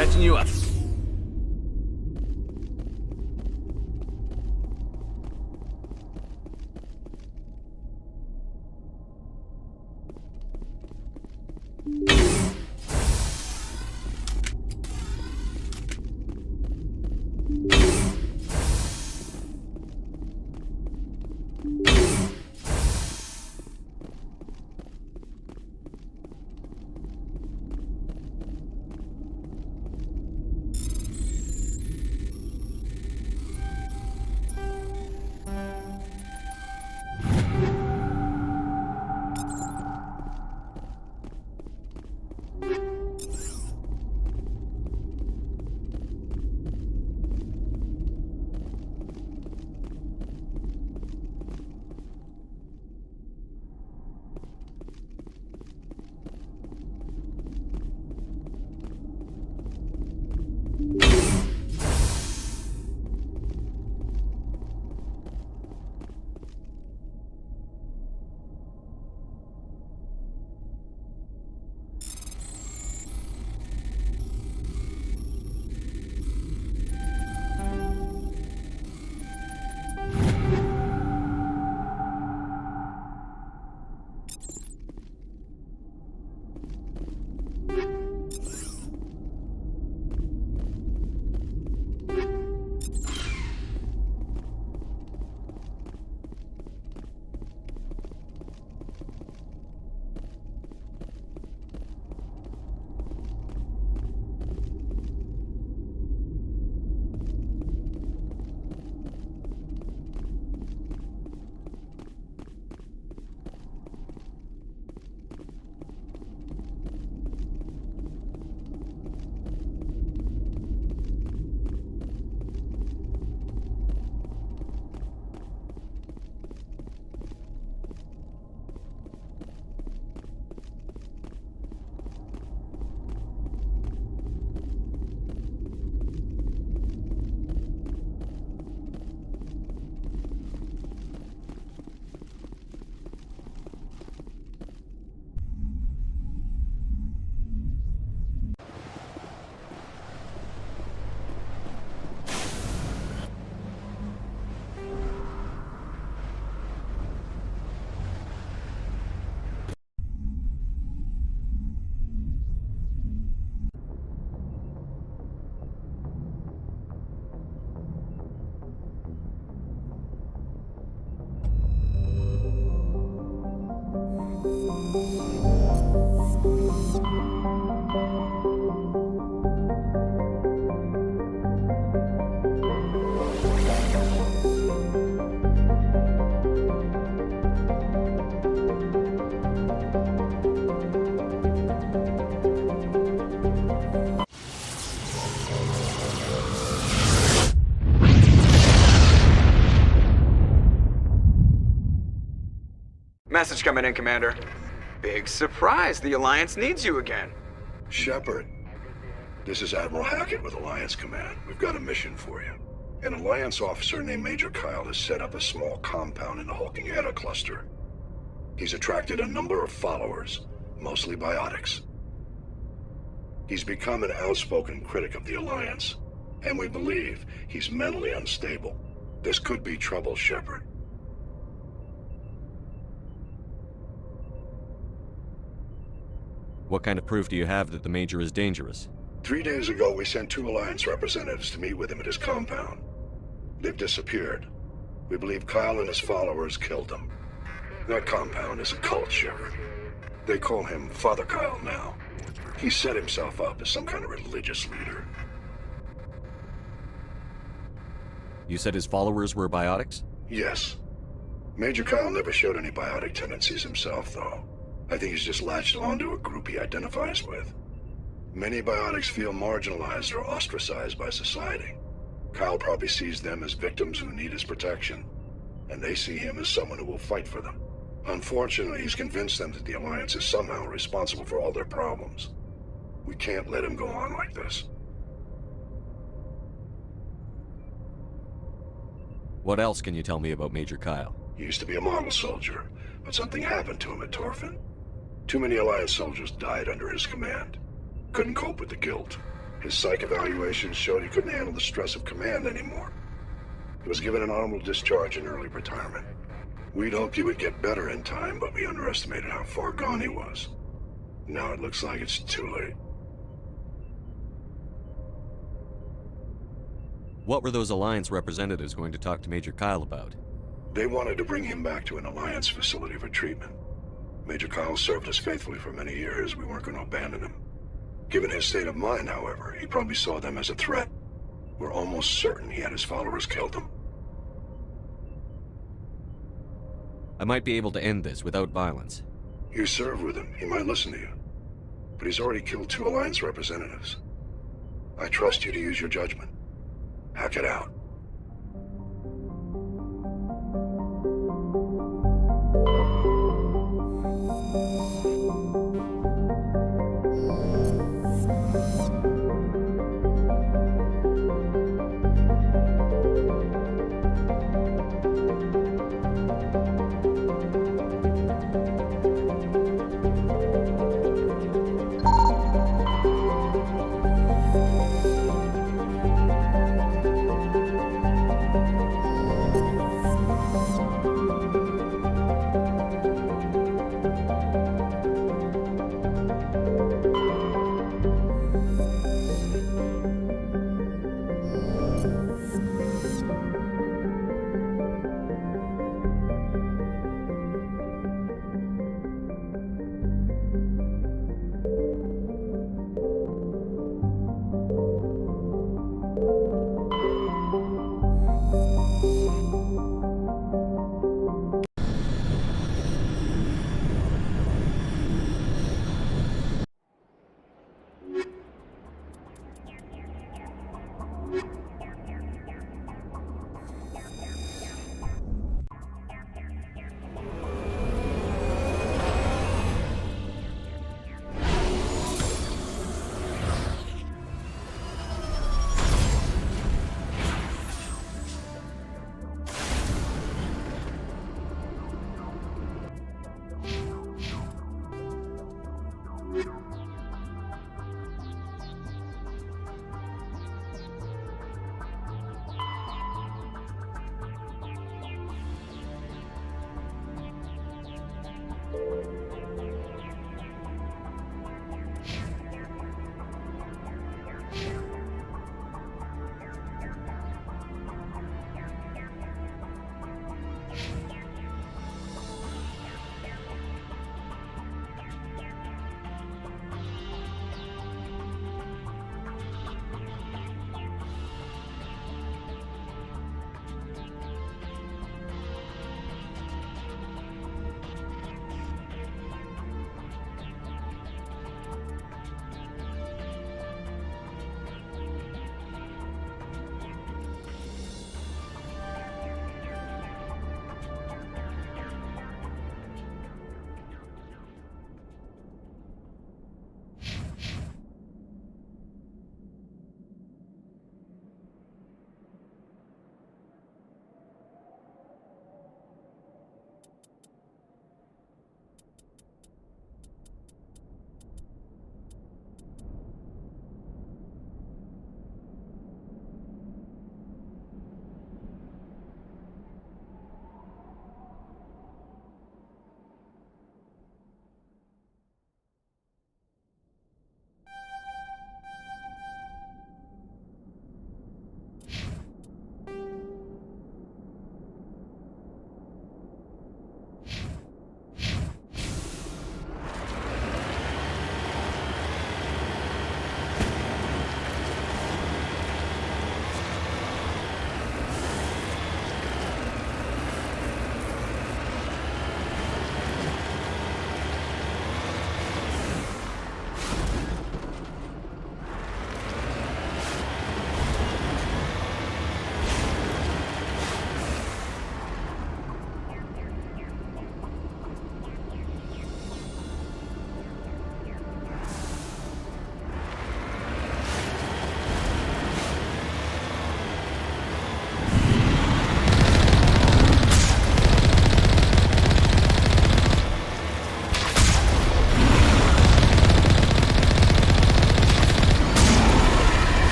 Patching you up. Message coming in, Commander. Big surprise, the Alliance needs you again. Shepard, this is Admiral Hackett with Alliance Command. We've got a mission for you. An Alliance officer named Major Kyle has set up a small compound in the Hulking Eta cluster. He's attracted a number of followers, mostly biotics. He's become an outspoken critic of the Alliance, and we believe he's mentally unstable. This could be trouble, Shepard. What kind of proof do you have that the Major is dangerous? 3 days ago, we sent 2 Alliance representatives to meet with him at his compound. They've disappeared. We believe Kyle and his followers killed them. That compound is a cult, Shepard. They call him Father Kyle now. He set himself up as some kind of religious leader. You said his followers were biotics? Yes. Major Kyle never showed any biotic tendencies himself, though. I think he's just latched onto a group he identifies with. Many biotics feel marginalized or ostracized by society. Kyle probably sees them as victims who need his protection, and they see him as someone who will fight for them. Unfortunately, he's convinced them that the Alliance is somehow responsible for all their problems. We can't let him go on like this. What else can you tell me about Major Kyle? He used to be a model soldier, but something happened to him at Torfin. Too many Alliance soldiers died under his command. Couldn't cope with the guilt. His psych evaluations showed he couldn't handle the stress of command anymore. He was given an honorable discharge and early retirement. We'd hoped he would get better in time, but we underestimated how far gone he was. Now it looks like it's too late. What were those Alliance representatives going to talk to Major Kyle about? They wanted to bring him back to an Alliance facility for treatment. Major Kyle served us faithfully for many years. We weren't going to abandon him. Given his state of mind, however, he probably saw them as a threat. We're almost certain he had his followers killed him. I might be able to end this without violence. You served with him. He might listen to you. But he's already killed 2 Alliance representatives. I trust you to use your judgment. Hack it out.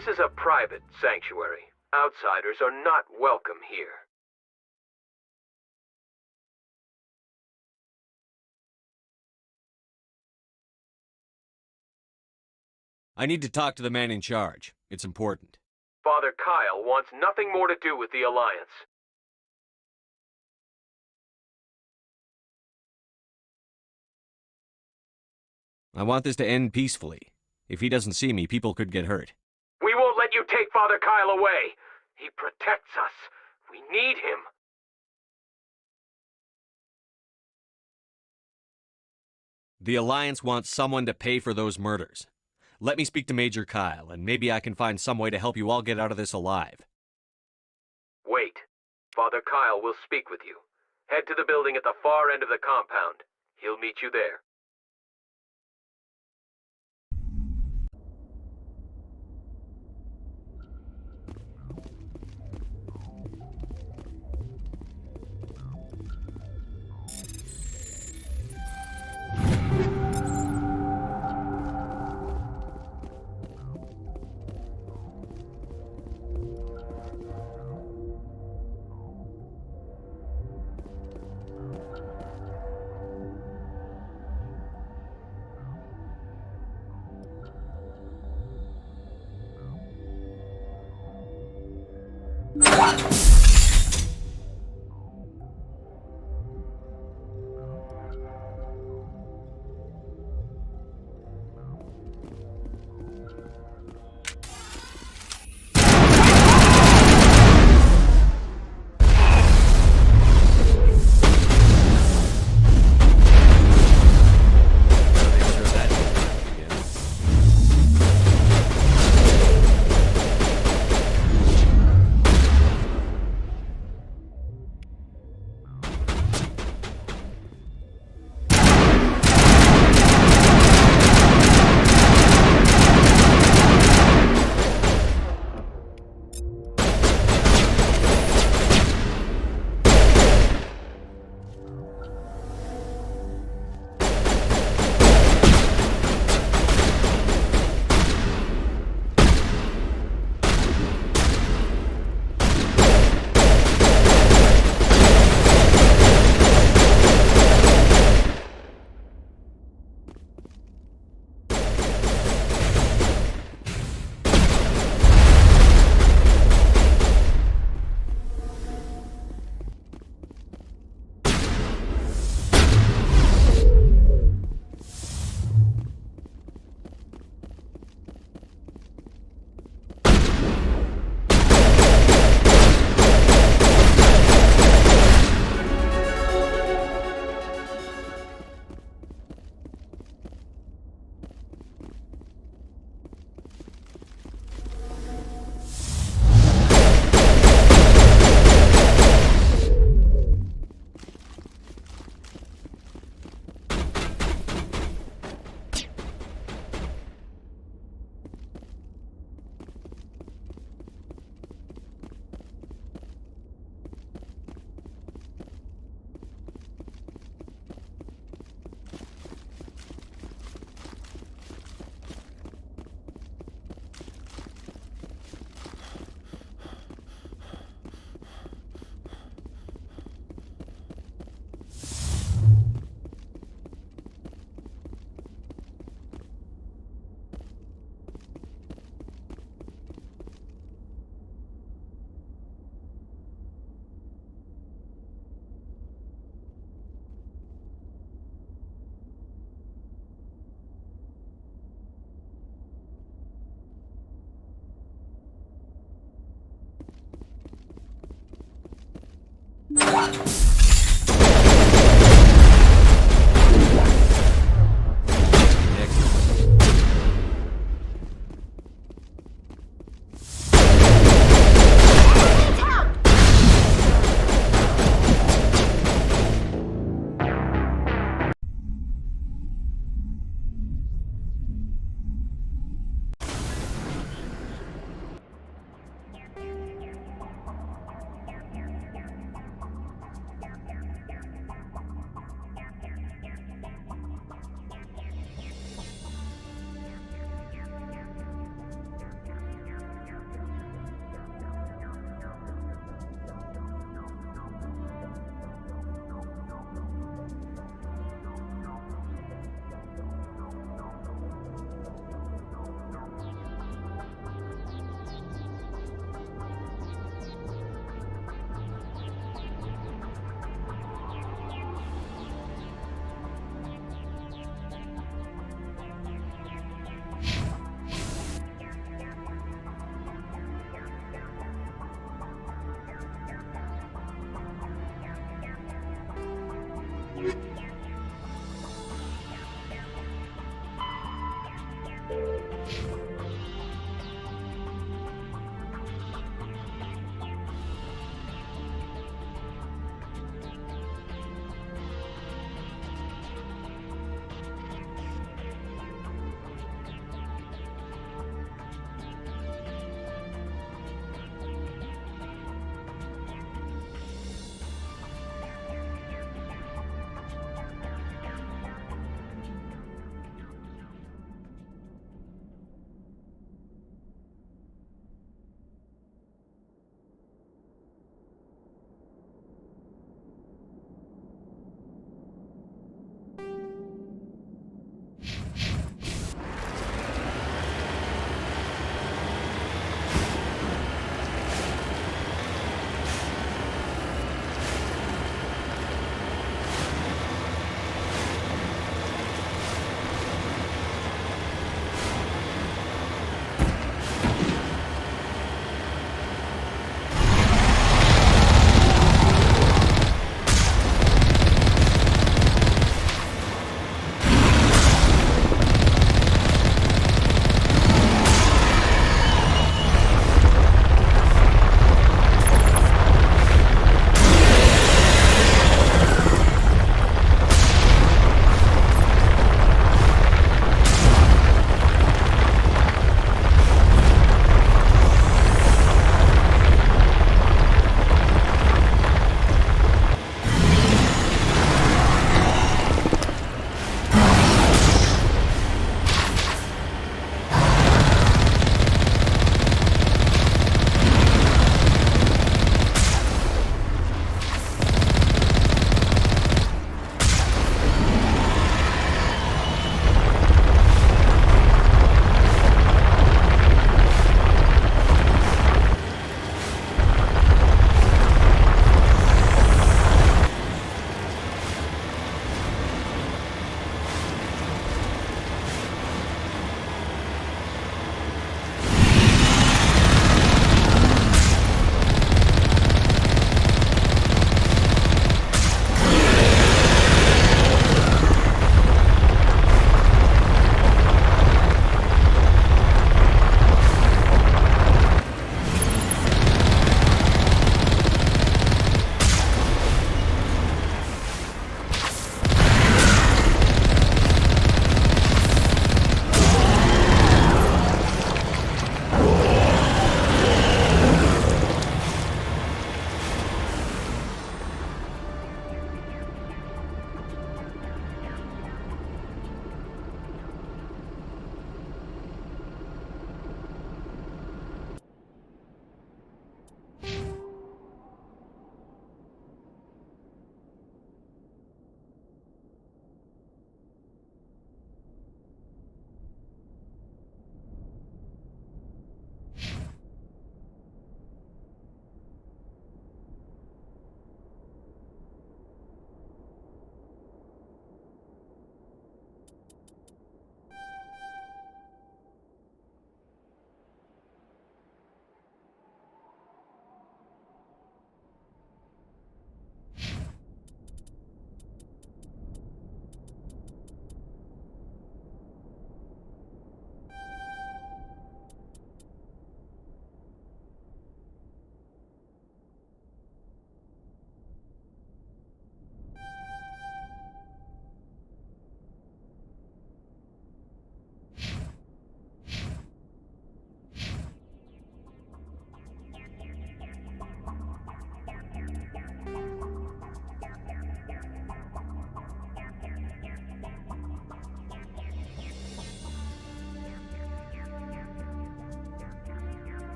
This is a private sanctuary. Outsiders are not welcome here. I need to talk to the man in charge. It's important. Father Kyle wants nothing more to do with the Alliance. I want this to end peacefully. If he doesn't see me, people could get hurt. We won't let you take Father Kyle away. He protects us. We need him. The Alliance wants someone to pay for those murders. Let me speak to Major Kyle, and maybe I can find some way to help you all get out of this alive. Wait. Father Kyle will speak with you. Head to the building at the far end of the compound. He'll meet you there.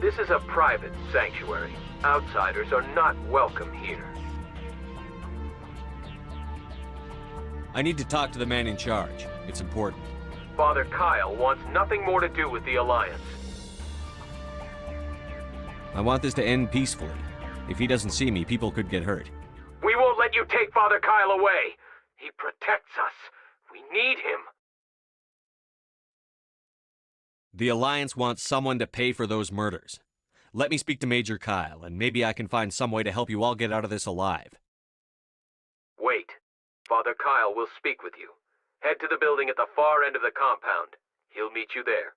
This is a private sanctuary. Outsiders are not welcome here. I need to talk to the man in charge. It's important. Father Kyle wants nothing more to do with the Alliance. I want this to end peacefully. If he doesn't see me, people could get hurt. We won't let you take Father Kyle away. He protects us. We need him. The Alliance wants someone to pay for those murders. Let me speak to Major Kyle, and maybe I can find some way to help you all get out of this alive. Wait. Father Kyle will speak with you. Head to the building at the far end of the compound. He'll meet you there.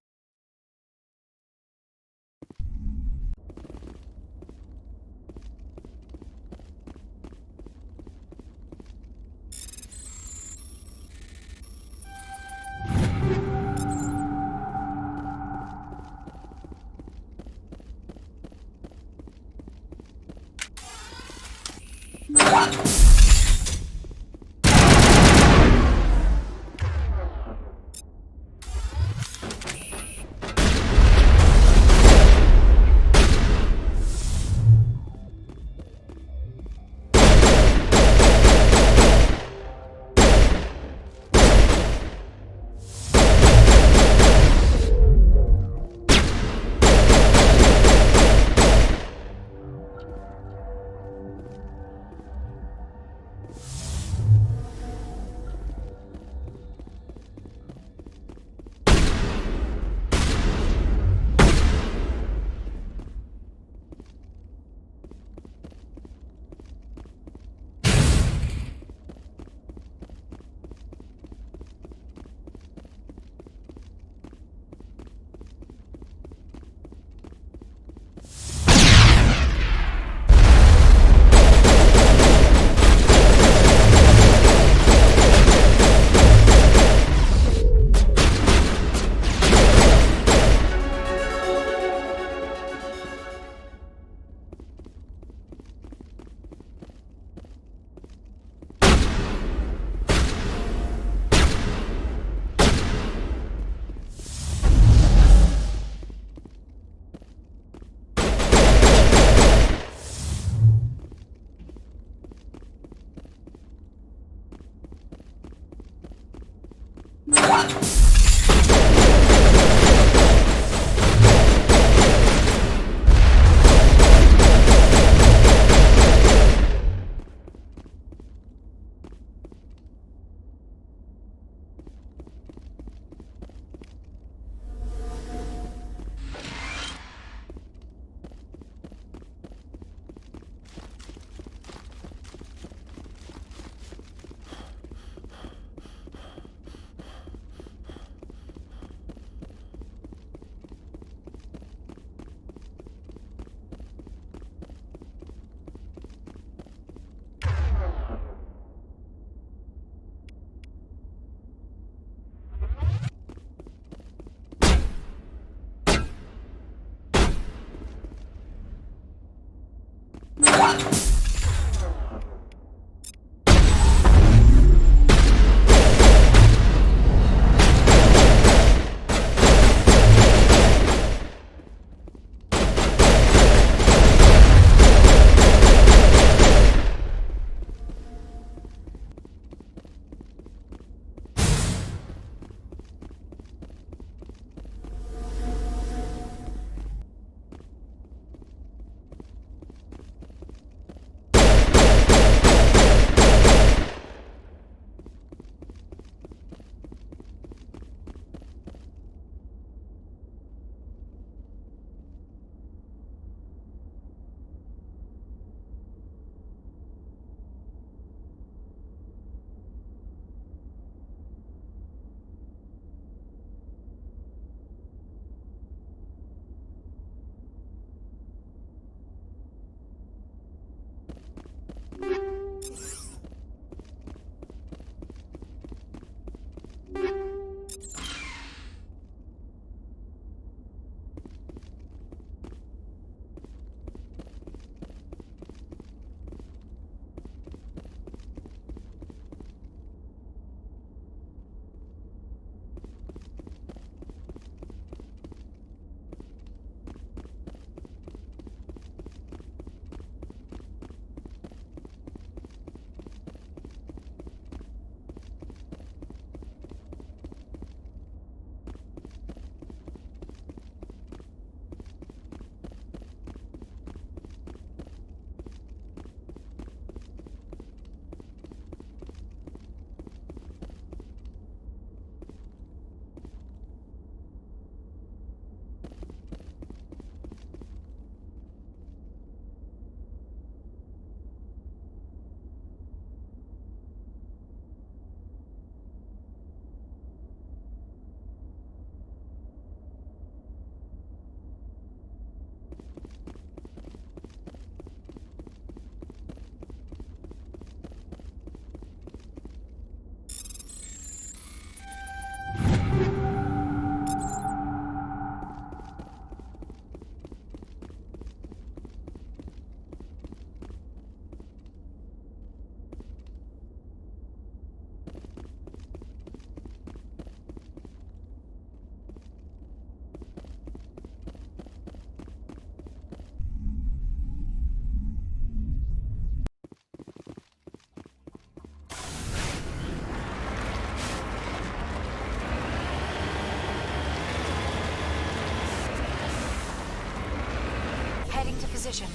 position.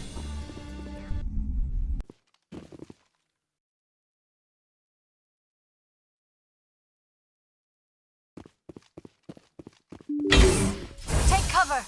Take cover!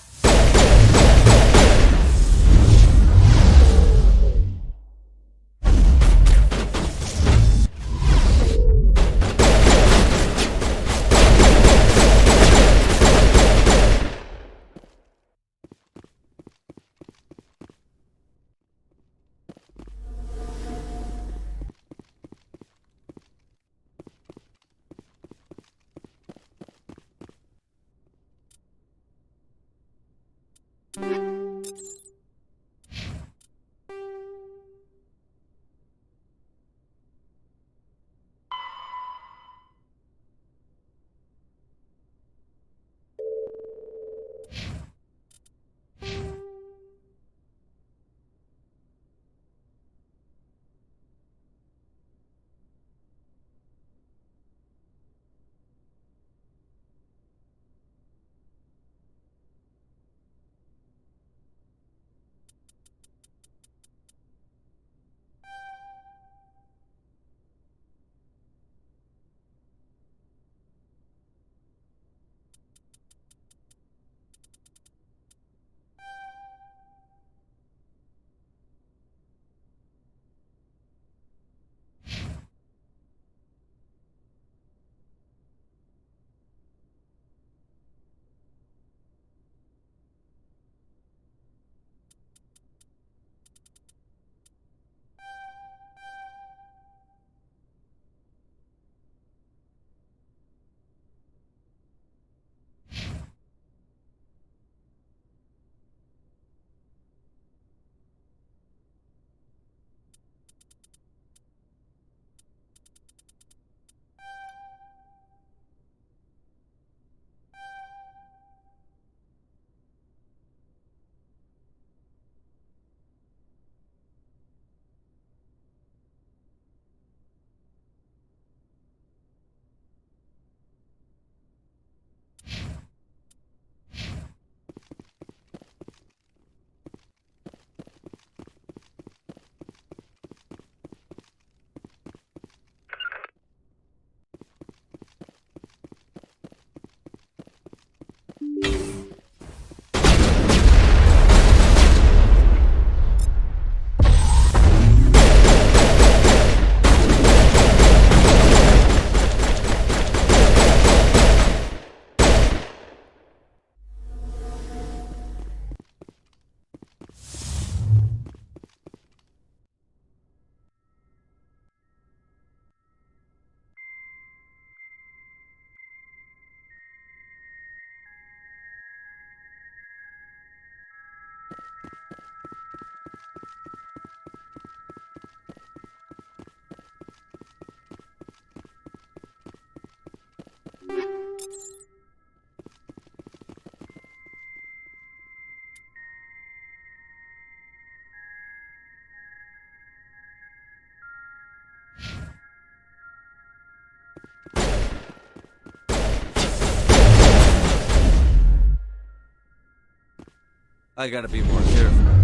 I gotta be more careful.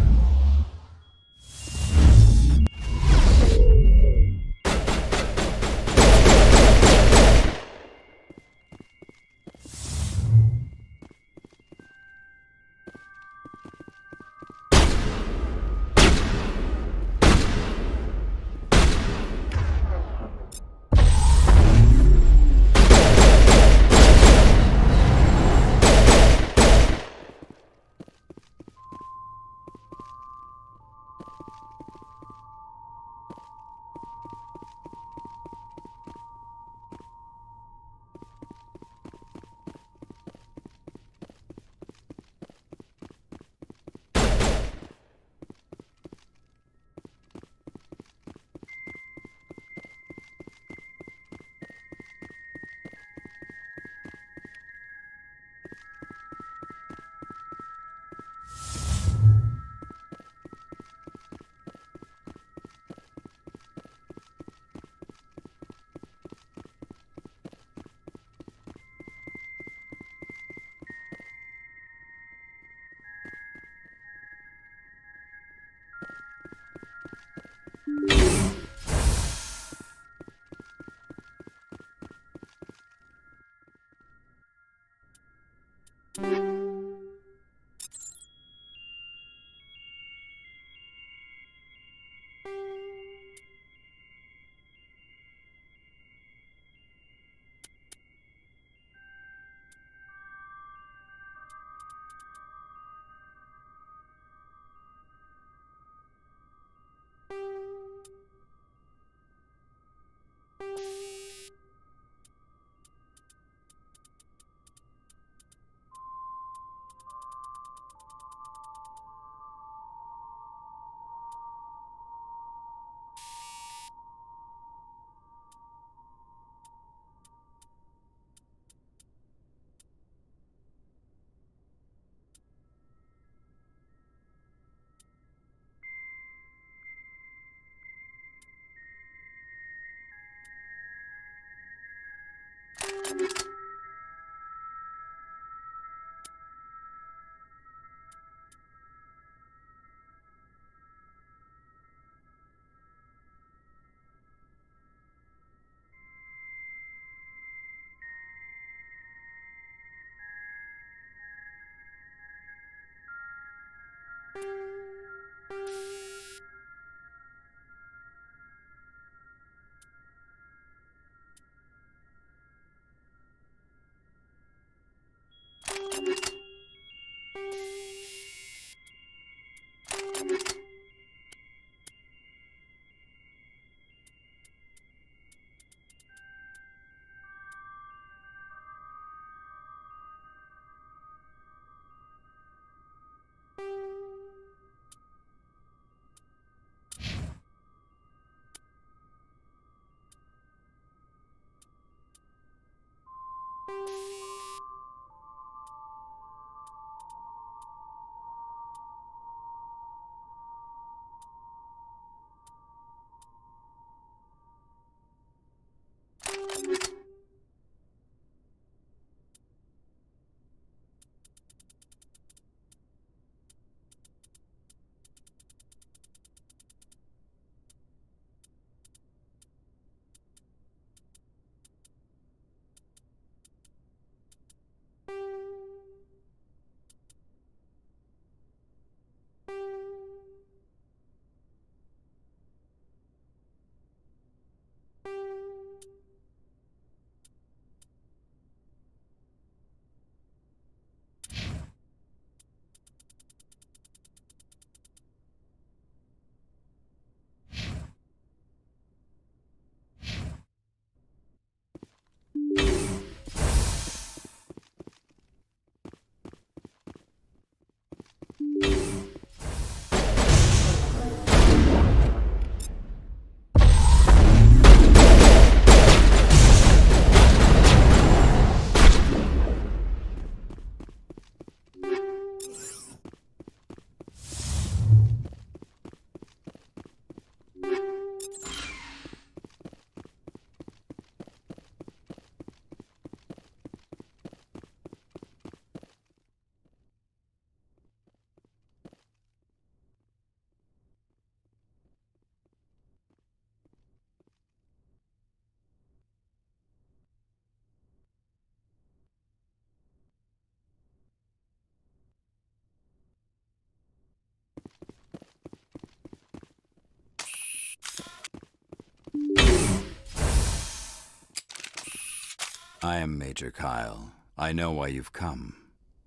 I am Major Kyle. I know why you've come.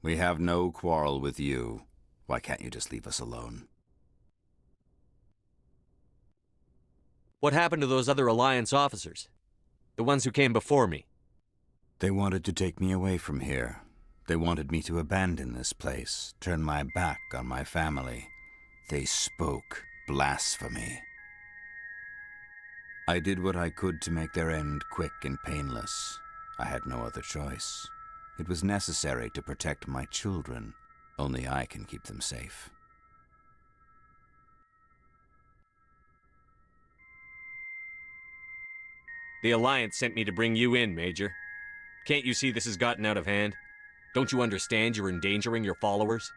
We have no quarrel with you. Why can't you just leave us alone? What happened to those other Alliance officers? The ones who came before me? They wanted to take me away from here. They wanted me to abandon this place, turn my back on my family. They spoke blasphemy. I did what I could to make their end quick and painless. I had no other choice. It was necessary to protect my children. Only I can keep them safe. The Alliance sent me to bring you in, Major. Can't you see this has gotten out of hand? Don't you understand you're endangering your followers?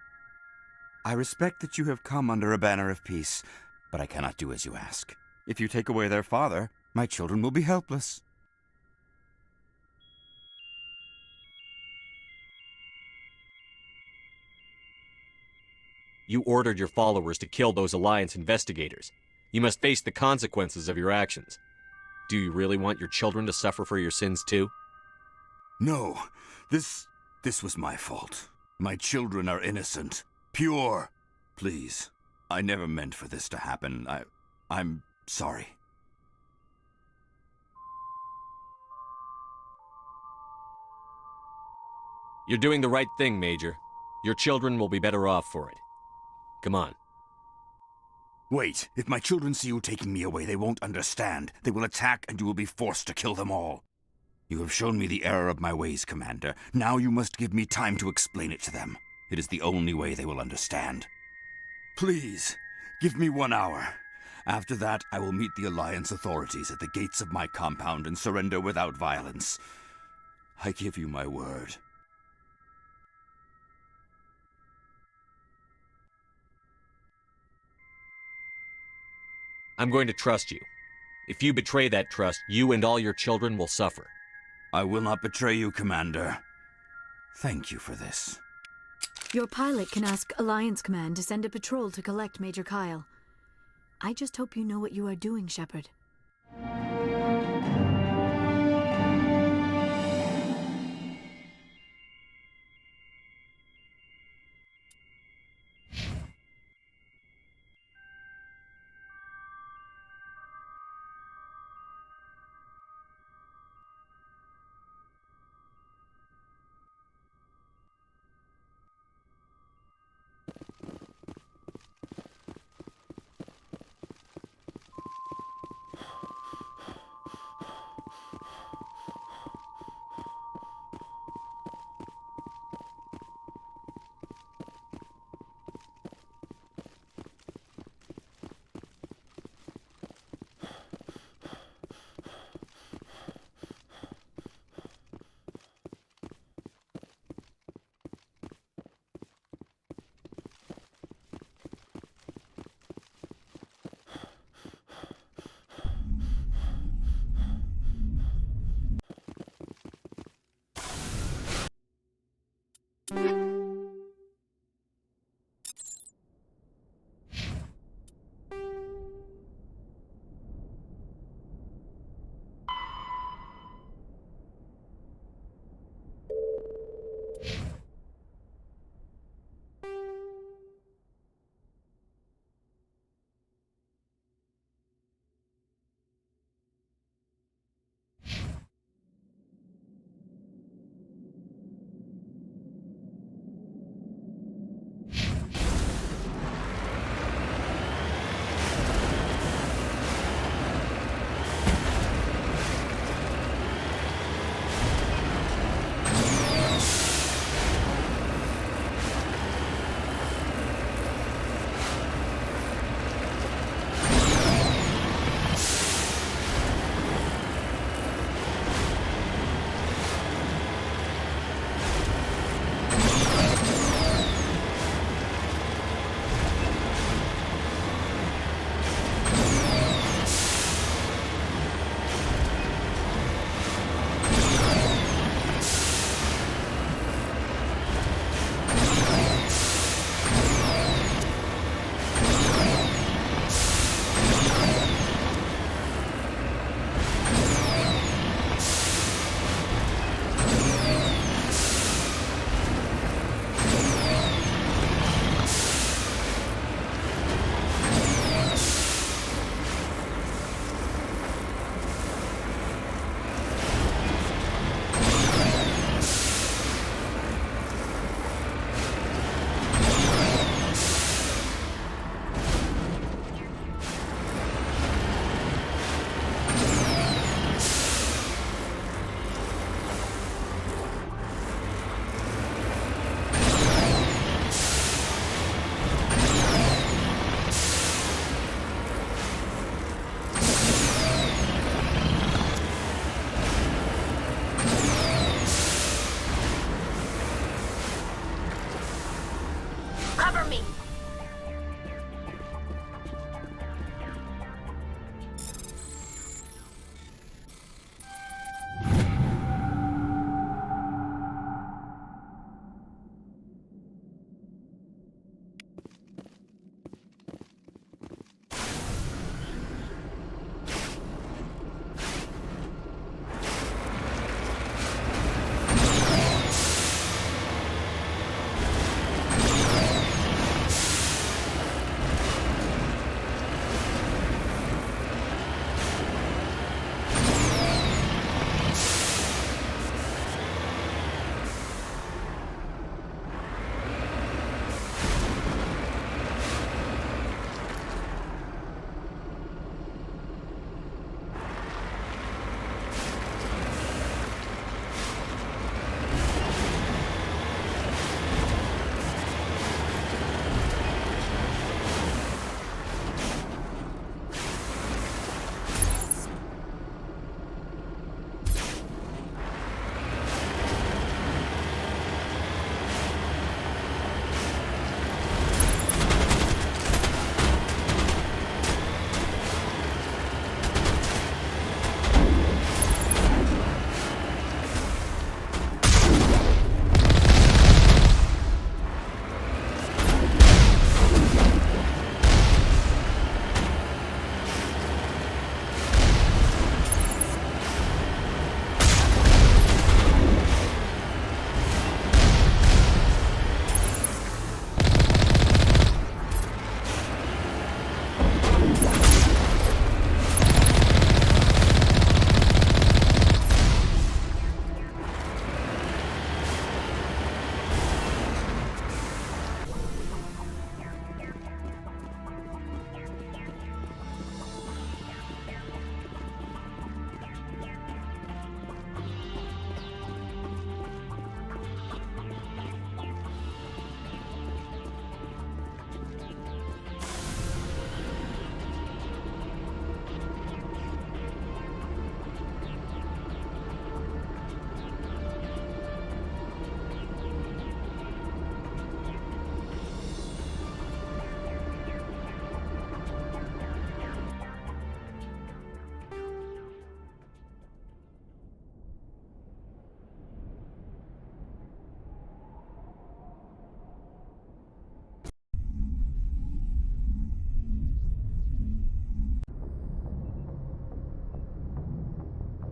I respect that you have come under a banner of peace, but I cannot do as you ask. If you take away their father, my children will be helpless. You ordered your followers to kill those Alliance investigators. You must face the consequences of your actions. Do you really want your children to suffer for your sins too? No, this was my fault. My children are innocent, pure. Please, I never meant for this to happen. I'm sorry. You're doing the right thing, Major. Your children will be better off for it. Come on. Wait, if my children see you taking me away, they won't understand. They will attack and you will be forced to kill them all. You have shown me the error of my ways, Commander. Now you must give me time to explain it to them. It is the only way they will understand. Please, give me 1 hour. After that, I will meet the Alliance authorities at the gates of my compound and surrender without violence. I give you my word. I'm going to trust you. If you betray that trust, you and all your children will suffer. I will not betray you, Commander. Thank you for this. Your pilot can ask Alliance Command to send a patrol to collect Major Kyle. I just hope you know what you are doing, Shepard.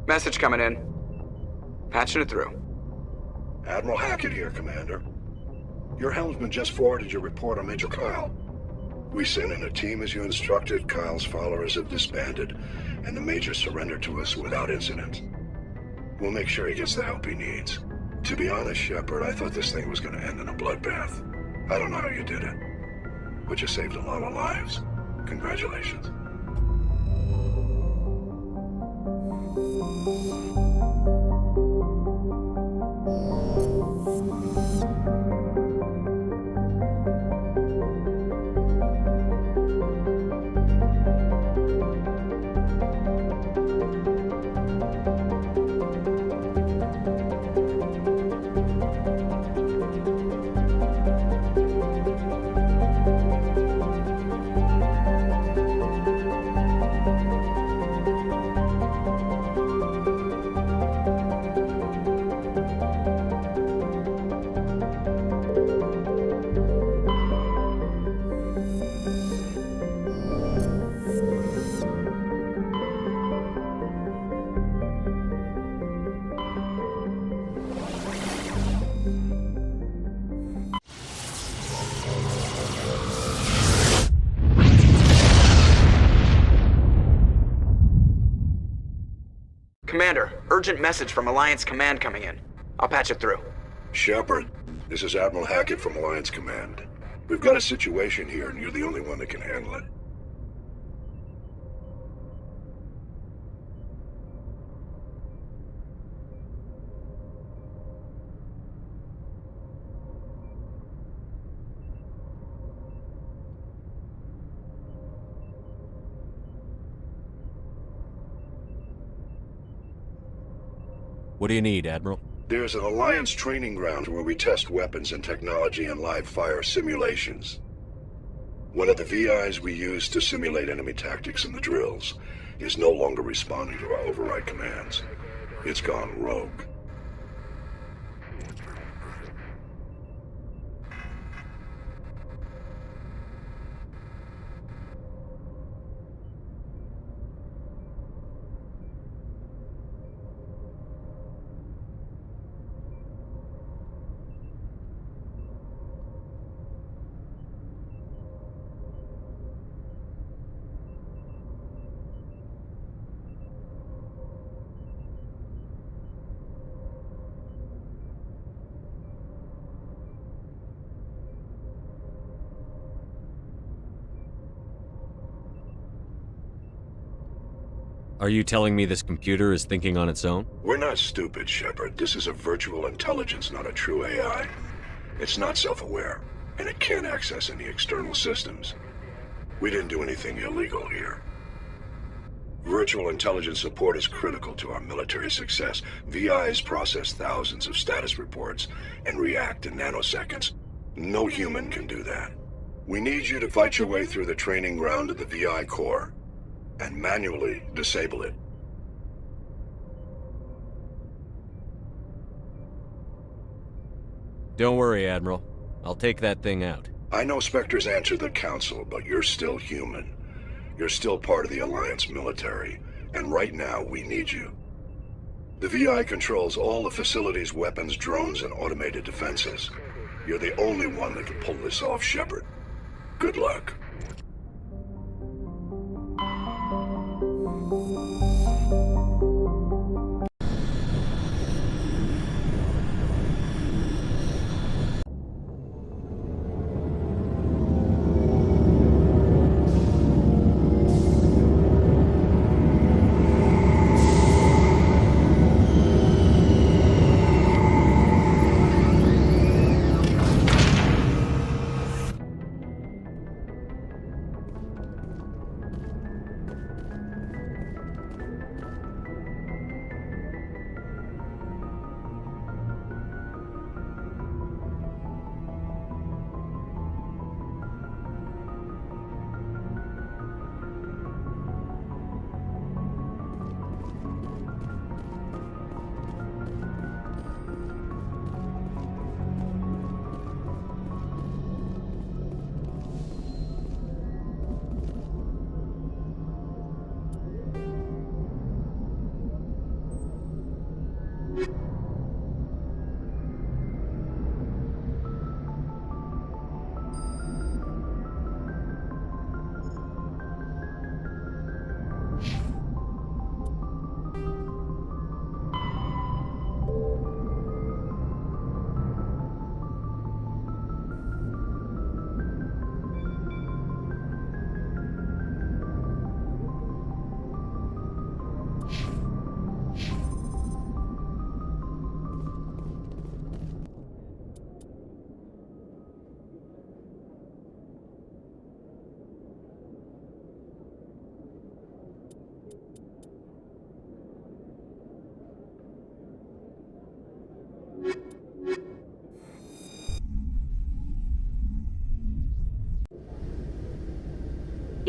Message coming in. Patching it through. Admiral Hackett here, Commander. Your helmsman just forwarded your report on Major Kyle. We sent in a team as you instructed. Kyle's followers have disbanded, and the Major surrendered to us without incident. We'll make sure he gets the help he needs. To be honest, Shepard, I thought this thing was going to end in a bloodbath. I don't know how you did it, but you saved a lot of lives. Congratulations. Commander, urgent message from Alliance Command coming in. I'll patch it through. Shepard, this is Admiral Hackett from Alliance Command. We've got a situation here, and you're the only one that can handle it. What do you need, Admiral? There's an Alliance training ground where we test weapons and technology in live fire simulations. One of the VIs we use to simulate enemy tactics in the drills is no longer responding to our override commands. It's gone rogue. Are you telling me this computer is thinking on its own? We're not stupid, Shepard. This is a virtual intelligence, not a true AI. It's not self-aware, and it can't access any external systems. We didn't do anything illegal here. Virtual intelligence support is critical to our military success. VIs process thousands of status reports and react in nanoseconds. No human can do that. We need you to fight your way through the training ground of the VI core and manually disable it. Don't worry, Admiral. I'll take that thing out. I know Spectres answered the Council, but you're still human. You're still part of the Alliance military, and right now we need you. The VI controls all the facility's weapons, drones, and automated defenses. You're the only one that can pull this off, Shepard. Good luck.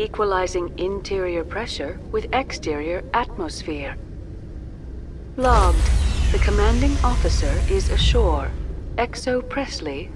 equalizing interior pressure with exterior atmosphere. Logged. The commanding officer is ashore. Exo Presley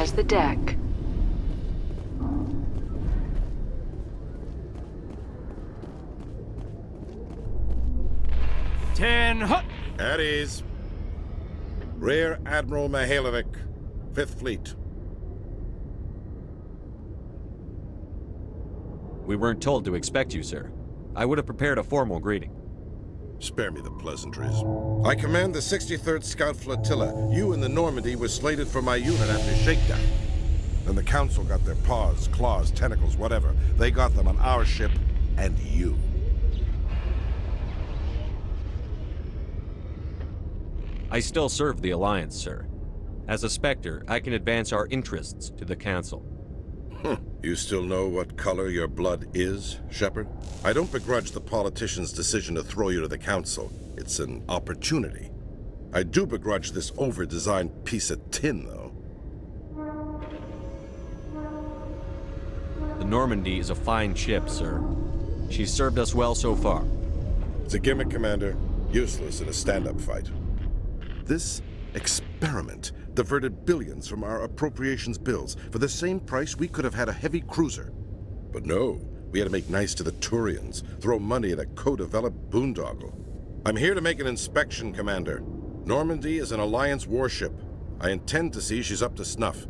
has the deck. At ease. Rear Admiral Mihailovic, 5th Fleet. We weren't told to expect you, sir. I would have prepared a formal greeting. Spare me the pleasantries. I command the 63rd Scout Flotilla. You and the Normandy were slated for my unit after shakedown. Then the Council got their paws, claws, tentacles, whatever. They got them on our ship and you. I still serve the Alliance, sir. As a Spectre, I can advance our interests to the Council. You still know what color your blood is, Shepard? I don't begrudge the politician's decision to throw you to the Council. It's an opportunity. I do begrudge this over-designed piece of tin, though. The Normandy is a fine ship, sir. She's served us well so far. It's a gimmick, Commander. Useless in a stand-up fight. This experiment diverted billions from our appropriations bills. For the same price, we could have had a heavy cruiser. But no, we had to make nice to the Turians, throw money at a co-developed boondoggle. I'm here to make an inspection, Commander. Normandy is an Alliance warship. I intend to see she's up to snuff.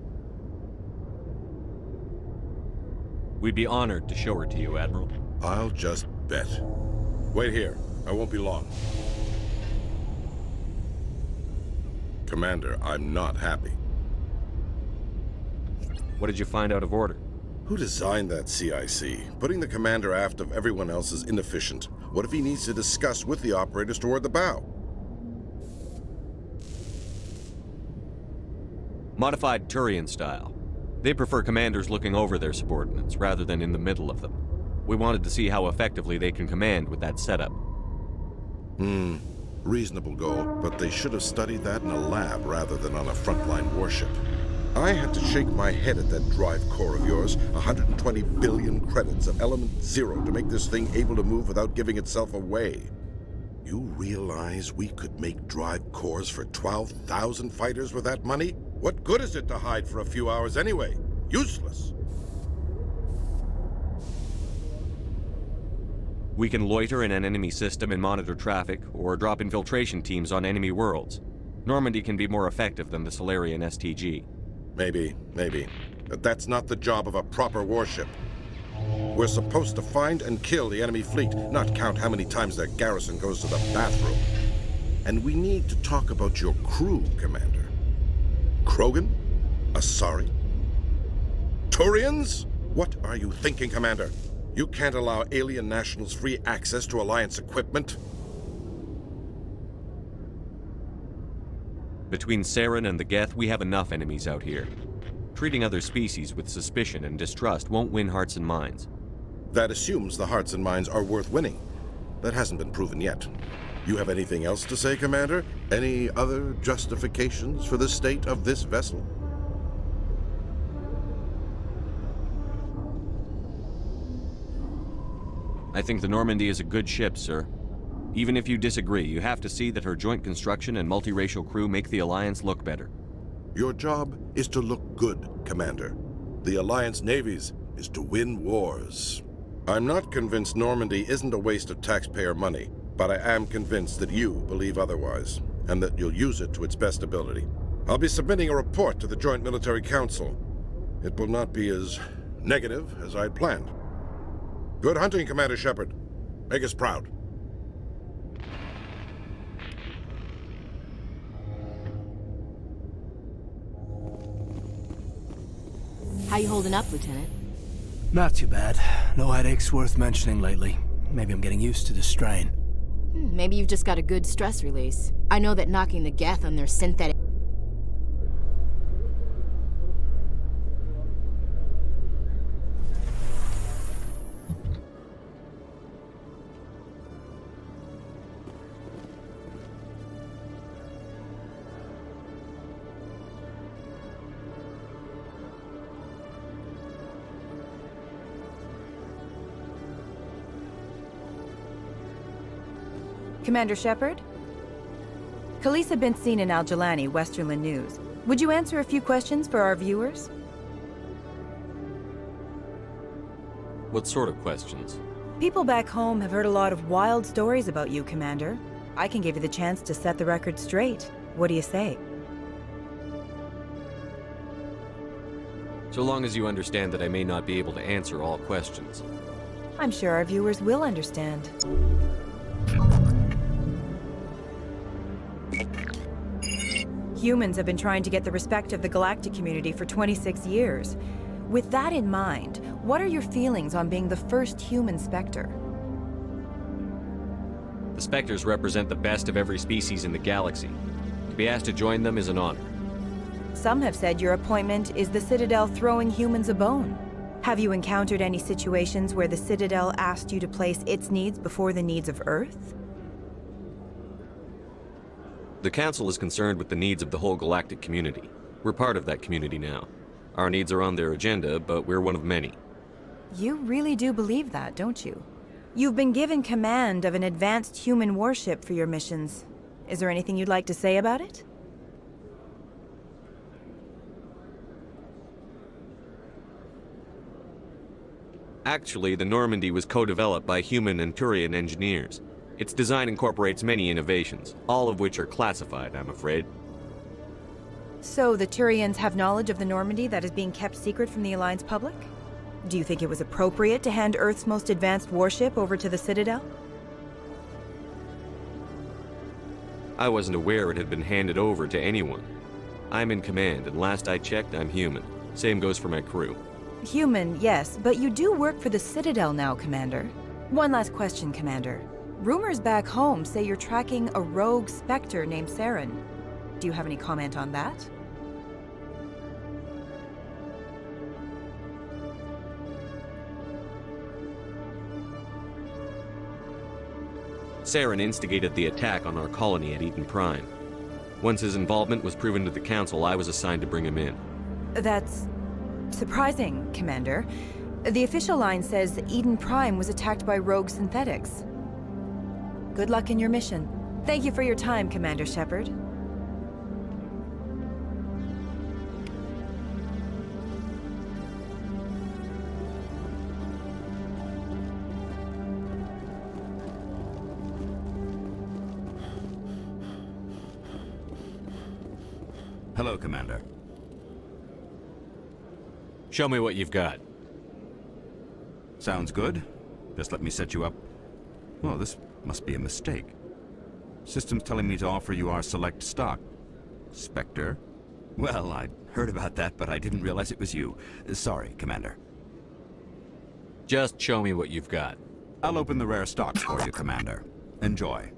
We'd be honored to show her to you, Admiral. I'll just bet. Wait here. I won't be long. Commander, I'm not happy. What did you find out of order? Who designed that CIC? Putting the commander aft of everyone else is inefficient. What if he needs to discuss with the operators toward the bow? Modified Turian style. They prefer commanders looking over their subordinates rather than in the middle of them. We wanted to see how effectively they can command with that setup. Reasonable goal, but they should have studied that in a lab rather than on a frontline warship. I had to shake my head at that drive core of yours. 120 billion credits of element 0 to make this thing able to move without giving itself away. You realize we could make drive cores for 12,000 fighters with that money? What good is it to hide for a few hours anyway? Useless. We can loiter in an enemy system and monitor traffic, or drop infiltration teams on enemy worlds. Normandy can be more effective than the Solarian STG. Maybe. But that's not the job of a proper warship. We're supposed to find and kill the enemy fleet, not count how many times their garrison goes to the bathroom. And we need to talk about your crew, Commander. Krogan? Asari? Turians? What are you thinking, Commander? You can't allow alien nationals free access to Alliance equipment. Between Saren and the Geth, we have enough enemies out here. Treating other species with suspicion and distrust won't win hearts and minds. That assumes the hearts and minds are worth winning. That hasn't been proven yet. You have anything else to say, Commander? Any other justifications for the state of this vessel? I think the Normandy is a good ship, sir. Even if you disagree, you have to see that her joint construction and multiracial crew make the Alliance look better. Your job is to look good, Commander. The Alliance navies is to win wars. I'm not convinced Normandy isn't a waste of taxpayer money, but I am convinced that you believe otherwise, and that you'll use it to its best ability. I'll be submitting a report to the Joint Military Council. It will not be as negative as I'd planned. Good hunting, Commander Shepard. Make us proud. How you holding up, Lieutenant? Not too bad. No headaches worth mentioning lately. Maybe I'm getting used to the strain. Maybe you've just got a good stress release. I know that knocking the Geth on their synthetic... Commander Shepard? Khalisah bint Sinan al-Jilani, Westerland News. Would you answer a few questions for our viewers? What sort of questions? People back home have heard a lot of wild stories about you, Commander. I can give you the chance to set the record straight. What do you say? So long as you understand that I may not be able to answer all questions. I'm sure our viewers will understand. Humans have been trying to get the respect of the galactic community for 26 years. With that in mind, what are your feelings on being the first human Spectre? The Spectres represent the best of every species in the galaxy. To be asked to join them is an honor. Some have said your appointment is the Citadel throwing humans a bone. Have you encountered any situations where the Citadel asked you to place its needs before the needs of Earth? The Council is concerned with the needs of the whole galactic community. We're part of that community now. Our needs are on their agenda, but we're one of many. You really do believe that, don't you? You've been given command of an advanced human warship for your missions. Is there anything you'd like to say about it? Actually, the Normandy was co-developed by human and Turian engineers. Its design incorporates many innovations, all of which are classified, I'm afraid. So the Turians have knowledge of the Normandy that is being kept secret from the Alliance public? Do you think it was appropriate to hand Earth's most advanced warship over to the Citadel? I wasn't aware it had been handed over to anyone. I'm in command, and last I checked, I'm human. Same goes for my crew. Human, yes, but you do work for the Citadel now, Commander. One last question, Commander. Rumors back home say you're tracking a rogue Spectre named Saren. Do you have any comment on that? Saren instigated the attack on our colony at Eden Prime. Once his involvement was proven to the Council, I was assigned to bring him in. That's surprising, Commander. The official line says Eden Prime was attacked by rogue synthetics. Good luck in your mission. Thank you for your time, Commander Shepard. Hello, Commander. Show me what you've got. Sounds good. Just let me set you up. Oh, this must be a mistake. System's telling me to offer you our select stock. Spectre? Well, I'd heard about that, but I didn't realize it was you. Sorry, Commander. Just show me what you've got. I'll open the rare stock for you, Commander. Enjoy.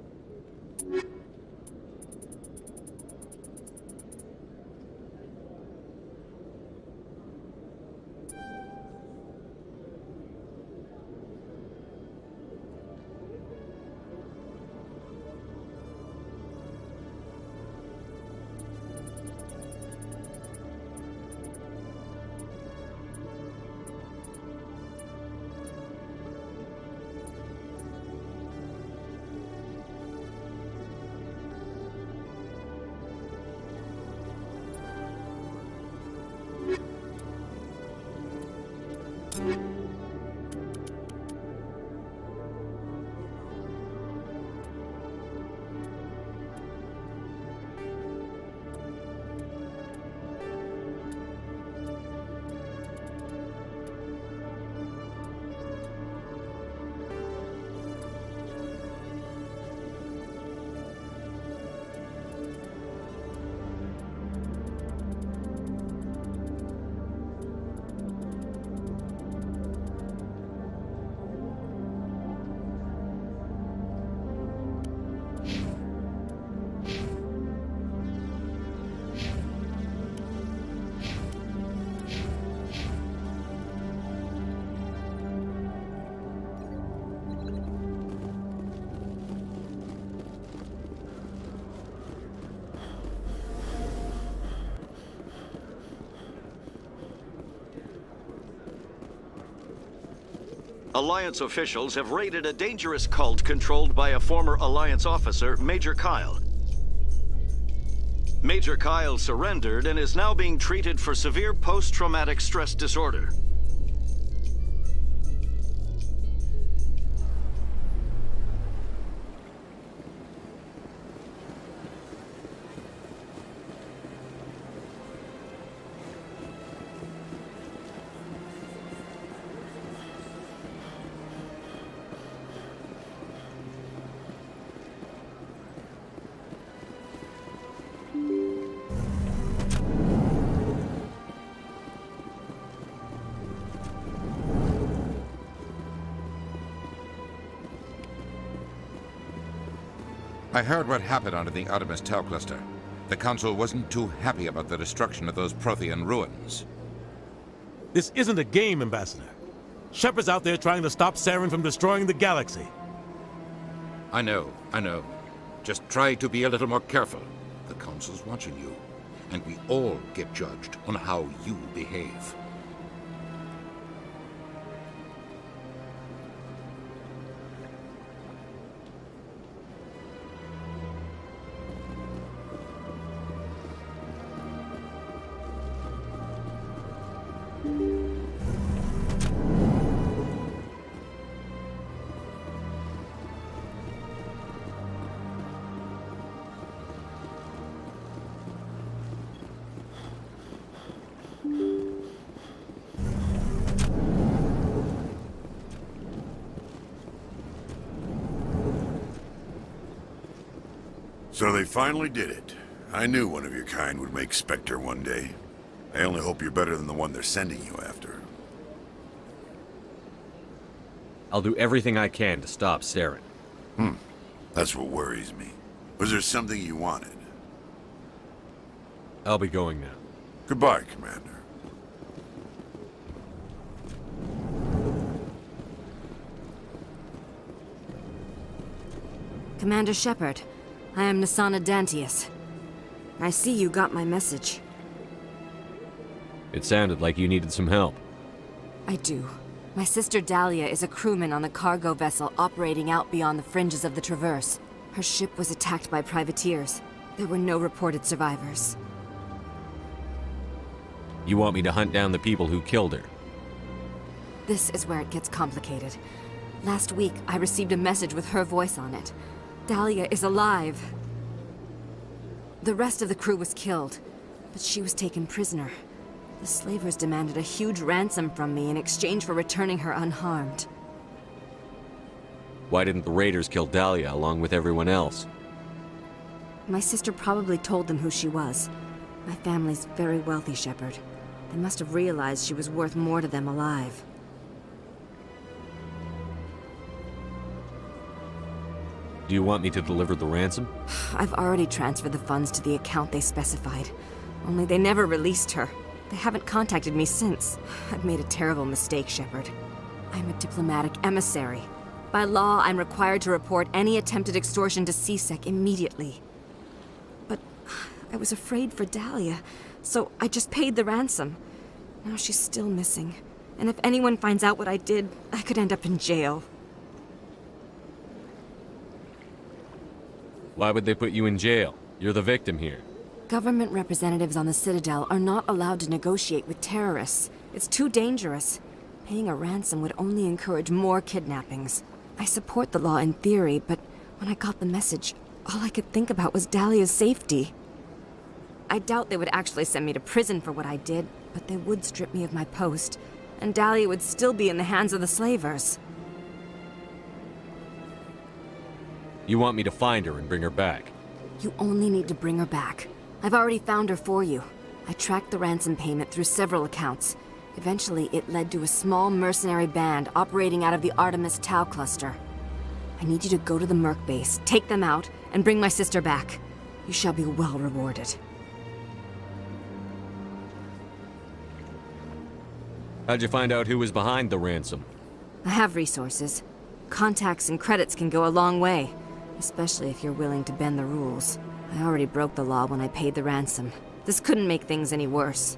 Alliance officials have raided a dangerous cult controlled by a former Alliance officer, Major Kyle. Major Kyle surrendered and is now being treated for severe post-traumatic stress disorder. I heard what happened under the Artemis Tau cluster. The Council wasn't too happy about the destruction of those Prothean ruins. This isn't a game, Ambassador. Shepard's out there trying to stop Saren from destroying the galaxy. I know. Just try to be a little more careful. The Council's watching you, and we all get judged on how you behave. So they finally did it. I knew one of your kind would make Spectre one day. I only hope you're better than the one they're sending you after. I'll do everything I can to stop Saren. That's what worries me. Was there something you wanted? I'll be going now. Goodbye, Commander. Commander Shepard, I am Nasana Dantius. I see you got my message. It sounded like you needed some help. I do. My sister Dahlia is a crewman on the cargo vessel operating out beyond the fringes of the Traverse. Her ship was attacked by privateers. There were no reported survivors. You want me to hunt down the people who killed her? This is where it gets complicated. Last week, I received a message with her voice on it. Dahlia is alive. The rest of the crew was killed, but she was taken prisoner. The slavers demanded a huge ransom from me in exchange for returning her unharmed. Why didn't the raiders kill Dahlia along with everyone else? My sister probably told them who she was. My family's very wealthy, Shepard. They must have realized she was worth more to them alive. Do you want me to deliver the ransom? I've already transferred the funds to the account they specified. Only they never released her. They haven't contacted me since. I've made a terrible mistake, Shepard. I'm a diplomatic emissary. By law, I'm required to report any attempted extortion to CSEC immediately. But I was afraid for Dahlia, so I just paid the ransom. Now she's still missing. And if anyone finds out what I did, I could end up in jail. Why would they put you in jail? You're the victim here. Government representatives on the Citadel are not allowed to negotiate with terrorists. It's too dangerous. Paying a ransom would only encourage more kidnappings. I support the law in theory, but when I got the message, all I could think about was Dahlia's safety. I doubt they would actually send me to prison for what I did, but they would strip me of my post, and Dahlia would still be in the hands of the slavers. You want me to find her and bring her back? You only need to bring her back. I've already found her for you. I tracked the ransom payment through several accounts. Eventually, it led to a small mercenary band operating out of the Artemis Tau cluster. I need you to go to the Merc base, take them out, and bring my sister back. You shall be well rewarded. How'd you find out who was behind the ransom? I have resources. Contacts and credits can go a long way, especially if you're willing to bend the rules. I already broke the law when I paid the ransom. This couldn't make things any worse.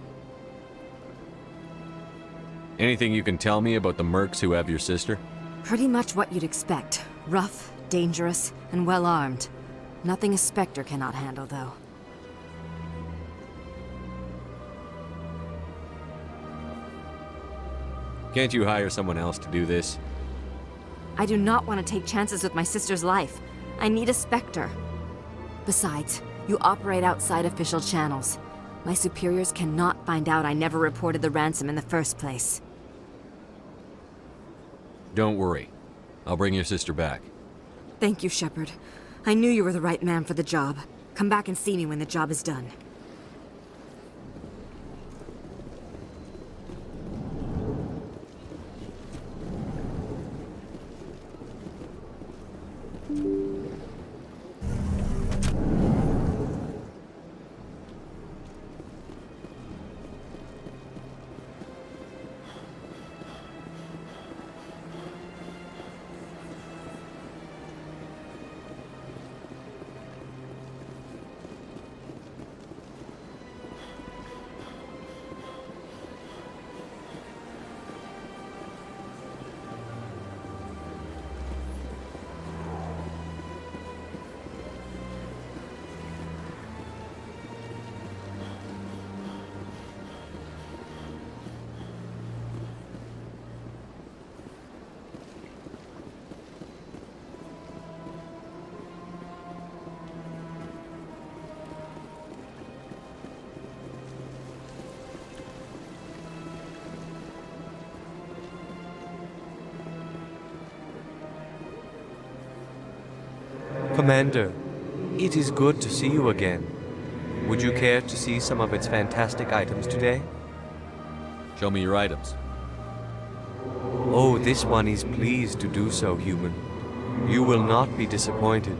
Anything you can tell me about the mercs who have your sister? Pretty much what you'd expect. Rough, dangerous, and well-armed. Nothing a Spectre cannot handle, though. Can't you hire someone else to do this? I do not want to take chances with my sister's life. I need a Spectre. Besides, you operate outside official channels. My superiors cannot find out I never reported the ransom in the first place. Don't worry. I'll bring your sister back. Thank you, Shepard. I knew you were the right man for the job. Come back and see me when the job is done. Commander, It is good to see you again. Would you care to see some of its fantastic items today? Show me your items. Oh, this one is pleased to do so, human. You will not be disappointed.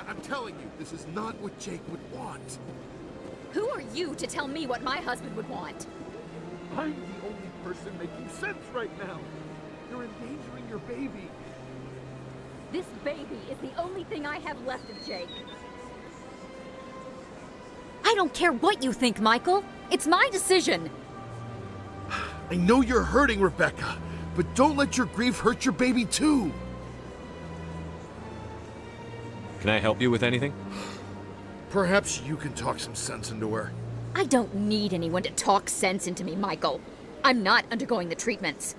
I'm telling you, this is not what Jake would want. Who are you to tell me what my husband would want? I'm the only person making sense right now. You're endangering your baby. This baby is the only thing I have left of Jake. I don't care what you think, Michael. It's my decision. I know you're hurting, Rebecca, but don't let your grief hurt your baby too. Can I help you with anything? Perhaps you can talk some sense into her. I don't need anyone to talk sense into me, Michael. I'm not undergoing the treatments.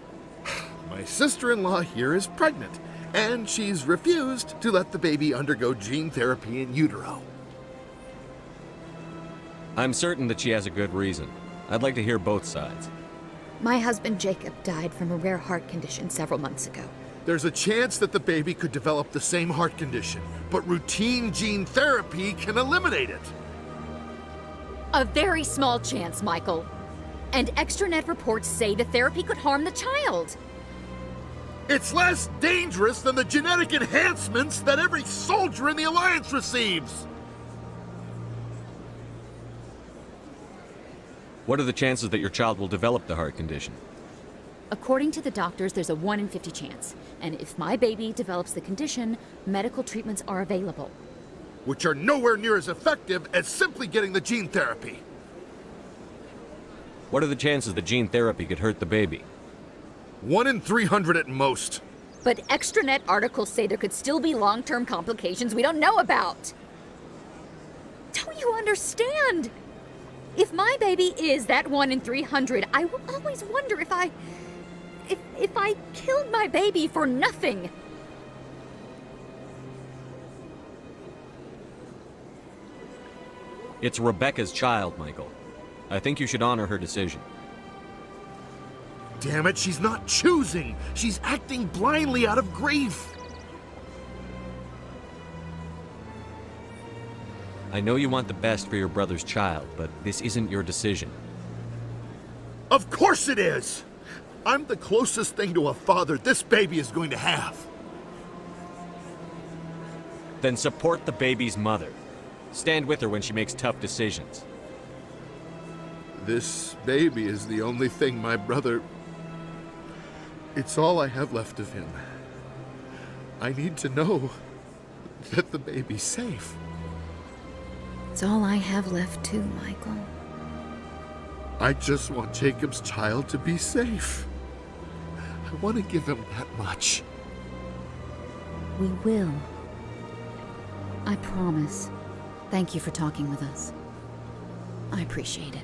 My sister-in-law here is pregnant, and she's refused to let the baby undergo gene therapy in utero. I'm certain that she has a good reason. I'd like to hear both sides. My husband Jacob died from a rare heart condition several months ago. There's a chance that the baby could develop the same heart condition, but routine gene therapy can eliminate it. A very small chance, Michael. And extranet reports say the therapy could harm the child. It's less dangerous than the genetic enhancements that every soldier in the Alliance receives. What are the chances that your child will develop the heart condition? According to the doctors, there's a 1 in 50 chance. And if my baby develops the condition, medical treatments are available. Which are nowhere near as effective as simply getting the gene therapy. What are the chances that gene therapy could hurt the baby? 1 in 300 at most. But extranet articles say there could still be long-term complications we don't know about. Don't you understand? If my baby is that 1 in 300, I will always wonder if I killed my baby for nothing. It's Rebecca's child, Michael. I think you should honor her decision. Damn it, she's not choosing. She's acting blindly out of grief. I know you want the best for your brother's child, but this isn't your decision. Of course it is! I'm the closest thing to a father this baby is going to have. Then support the baby's mother. Stand with her when she makes tough decisions. This baby is the only thing my brother... It's all I have left of him. I need to know that the baby's safe. It's all I have left too, Michael. I just want Jacob's child to be safe. I want to give him that much. We will. I promise. Thank you for talking with us. I appreciate it.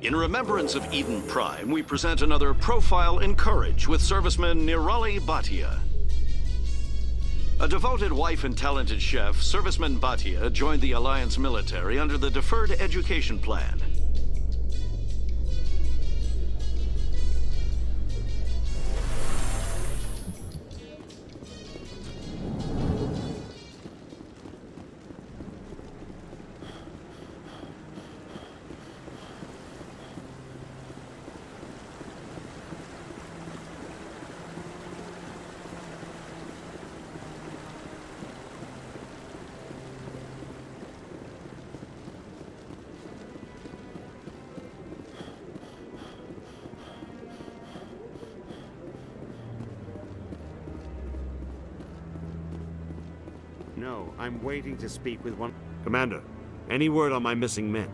In remembrance of Eden Prime, we present another Profile in Courage with serviceman Nirali Bhatia. A devoted wife and talented chef, serviceman Bhatia joined the Alliance military under the Deferred Education Plan. know. I'm waiting to speak with one... Commander, any word on my missing men?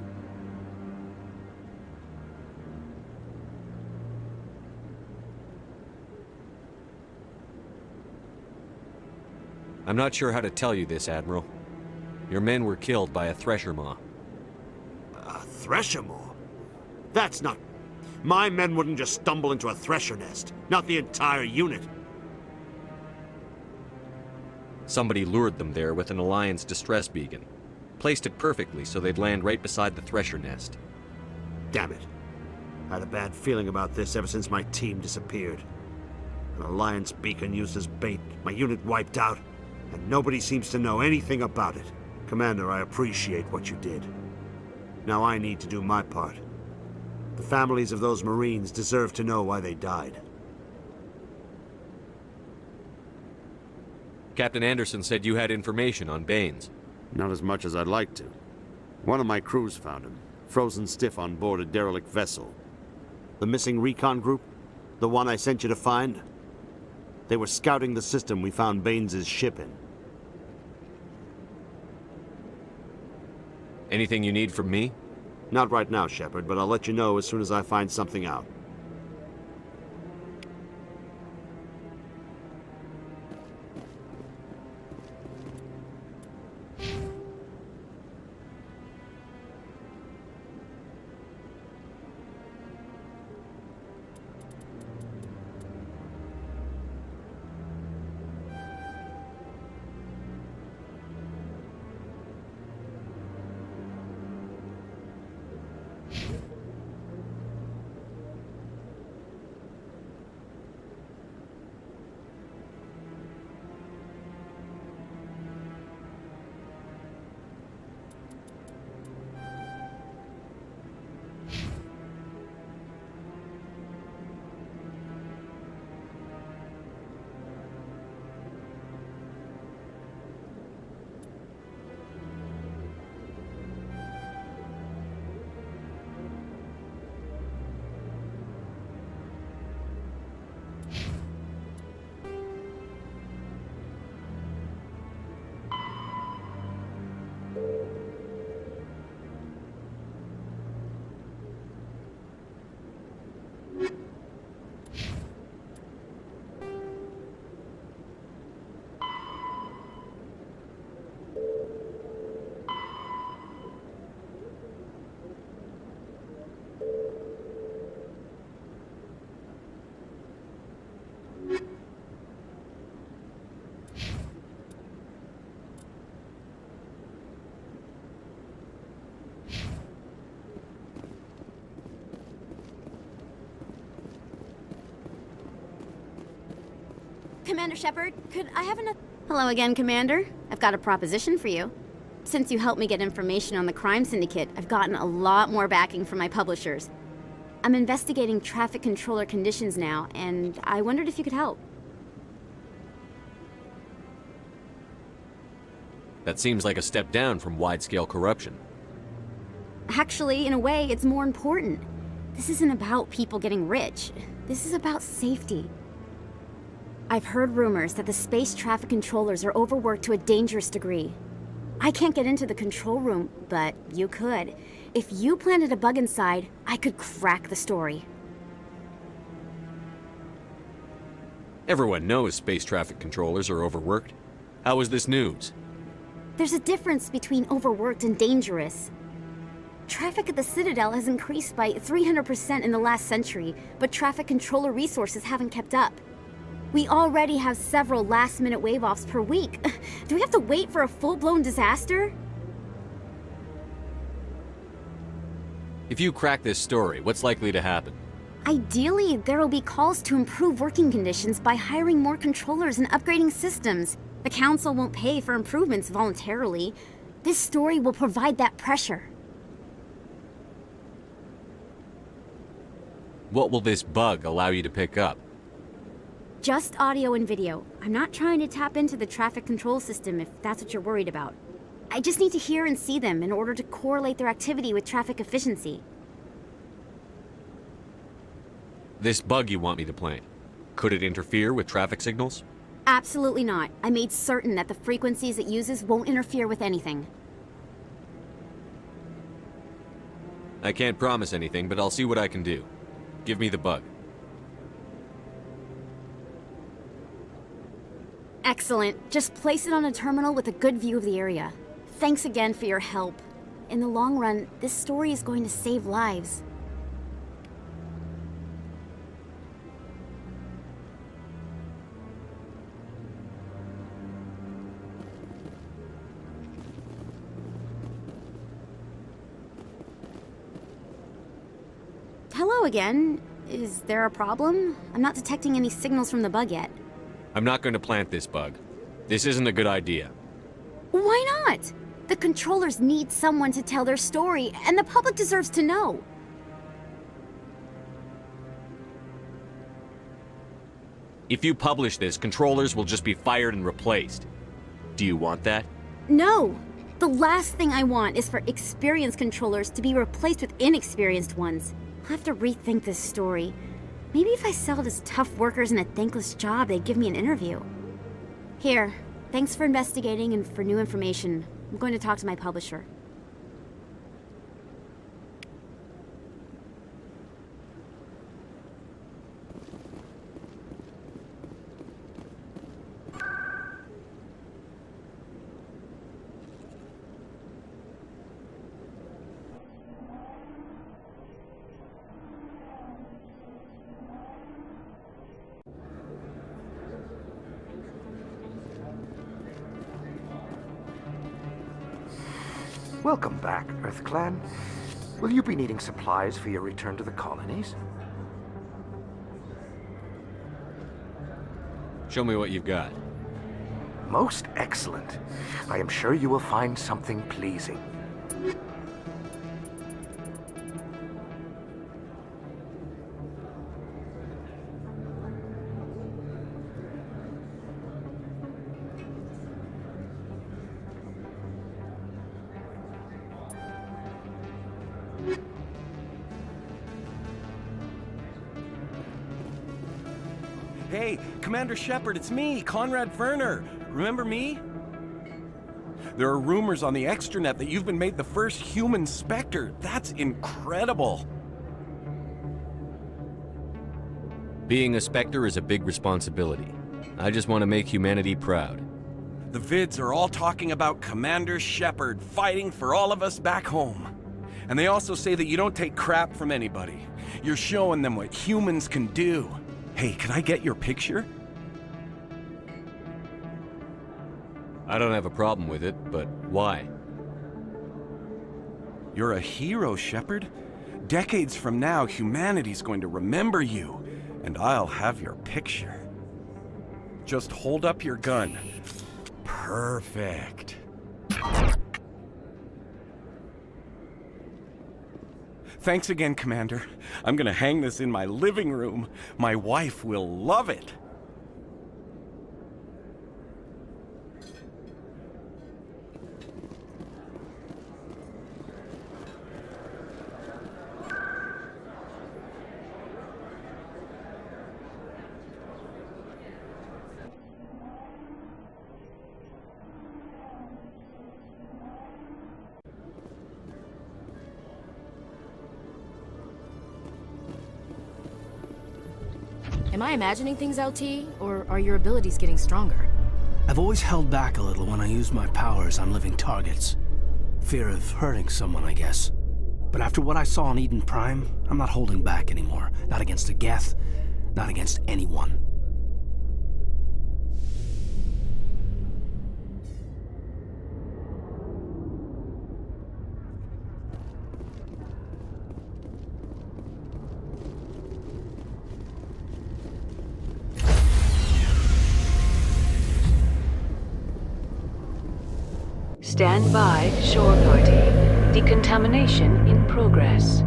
I'm not sure how to tell you this, Admiral. Your men were killed by a Thresher Maw. A Thresher Maw? That's not... My men wouldn't just stumble into a Thresher nest. Not the entire unit. Somebody lured them there with an Alliance distress beacon. Placed it perfectly so they'd land right beside the Thresher nest. Damn it. I had a bad feeling about this ever since my team disappeared. An Alliance beacon used as bait, my unit wiped out, and nobody seems to know anything about it. Commander, I appreciate what you did. Now I need to do my part. The families of those Marines deserve to know why they died. Captain Anderson said you had information on Baines. Not as much as I'd like to. One of my crews found him, frozen stiff on board a derelict vessel. The missing recon group? The one I sent you to find? They were scouting the system we found Baines' ship in. Anything you need from me? Not right now, Shepard, but I'll let you know as soon as I find something out. Commander Shepard, could I have another... Hello again, Commander. I've got a proposition for you. Since you helped me get information on the crime syndicate, I've gotten a lot more backing from my publishers. I'm investigating traffic controller conditions now, and I wondered if you could help. That seems like a step down from wide-scale corruption. Actually, in a way, it's more important. This isn't about people getting rich. This is about safety. I've heard rumors that the space traffic controllers are overworked to a dangerous degree. I can't get into the control room, but you could. If you planted a bug inside, I could crack the story. Everyone knows space traffic controllers are overworked. How is this news? There's a difference between overworked and dangerous. Traffic at the Citadel has increased by 300% in the last century, but traffic controller resources haven't kept up. We already have several last-minute wave-offs per week. Do we have to wait for a full-blown disaster? If you crack this story, what's likely to happen? Ideally, there will be calls to improve working conditions by hiring more controllers and upgrading systems. The Council won't pay for improvements voluntarily. This story will provide that pressure. What will this bug allow you to pick up? Just audio and video. I'm not trying to tap into the traffic control system if that's what you're worried about. I just need to hear and see them in order to correlate their activity with traffic efficiency. This bug you want me to plant, could it interfere with traffic signals? Absolutely not. I made certain that the frequencies it uses won't interfere with anything. I can't promise anything, but I'll see what I can do. Give me the bug. Excellent. Just place it on a terminal with a good view of the area. Thanks again for your help. In the long run, this story is going to save lives. Hello again. Is there a problem? I'm not detecting any signals from the bug yet. I'm not going to plant this bug. This isn't a good idea. Why not? The controllers need someone to tell their story, and the public deserves to know. If you publish this, controllers will just be fired and replaced. Do you want that? No! The last thing I want is for experienced controllers to be replaced with inexperienced ones. I'll have to rethink this story. Maybe if I sell it as tough workers in a thankless job, they'd give me an interview. Here, thanks for investigating and for new information. I'm going to talk to my publisher. Welcome back, EarthClan. Will you be needing supplies for your return to the colonies? Show me what you've got. Most excellent. I am sure you will find something pleasing. Hey, Commander Shepard, it's me, Conrad Werner. Remember me? There are rumors on the extranet that you've been made the first human Spectre. That's incredible. Being a Spectre is a big responsibility. I just want to make humanity proud. The vids are all talking about Commander Shepard fighting for all of us back home. And they also say that you don't take crap from anybody. You're showing them what humans can do. Hey, can I get your picture? I don't have a problem with it, but why? You're a hero, Shepard. Decades from now, humanity's going to remember you, and I'll have your picture. Just hold up your gun. Perfect. Thanks again, Commander. I'm gonna hang this in my living room. My wife will love it. Am I imagining things, LT, or are your abilities getting stronger? I've always held back a little when I use my powers on living targets. Fear of hurting someone, I guess. But after what I saw on Eden Prime, I'm not holding back anymore. Not against a Geth, not against anyone. Stand by, shore party. Decontamination in progress.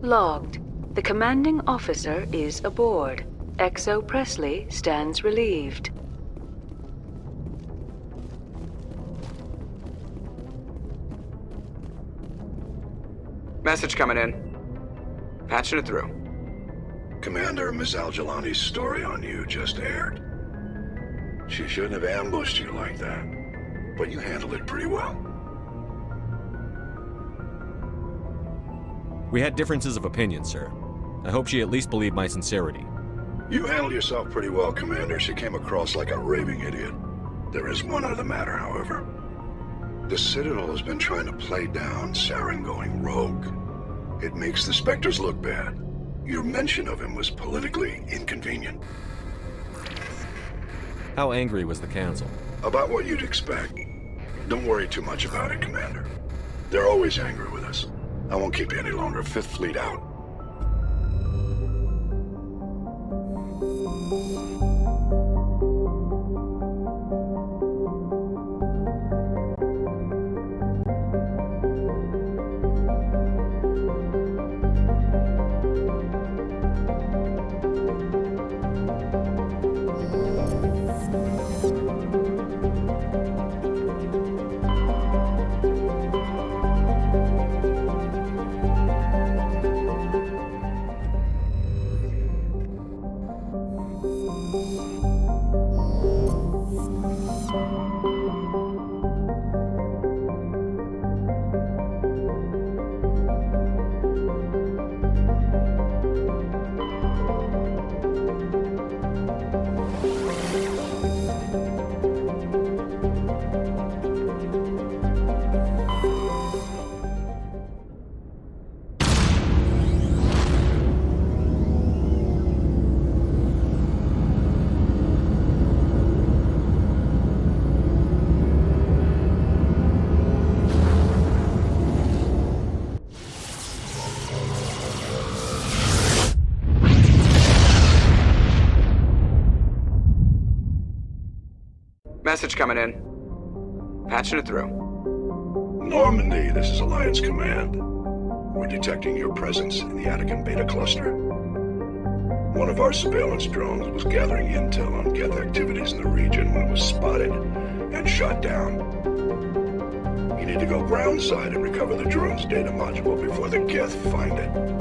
Logged. The commanding officer is aboard. XO Presley stands relieved. Message coming in. Patching it through. Commander, Miss Al-Jalani's story on you just aired. She shouldn't have ambushed you like that, but you handled it pretty well. We had differences of opinion, sir. I hope she at least believed my sincerity. You handled yourself pretty well, Commander. She came across like a raving idiot. There is one other matter, however. The Citadel has been trying to play down Saren going rogue. It makes the Spectres look bad. Your mention of him was politically inconvenient. How angry was the Council? About what you'd expect. Don't worry too much about it, Commander. They're always angry with us. I won't keep you any longer. Fifth Fleet out. Message coming in. Patching it through. Normandy, this is Alliance Command. We're detecting your presence in the Attican Beta Cluster. One of our surveillance drones was gathering intel on Geth activities in the region when it was spotted and shot down. You need to go groundside and recover the drone's data module before the Geth find it.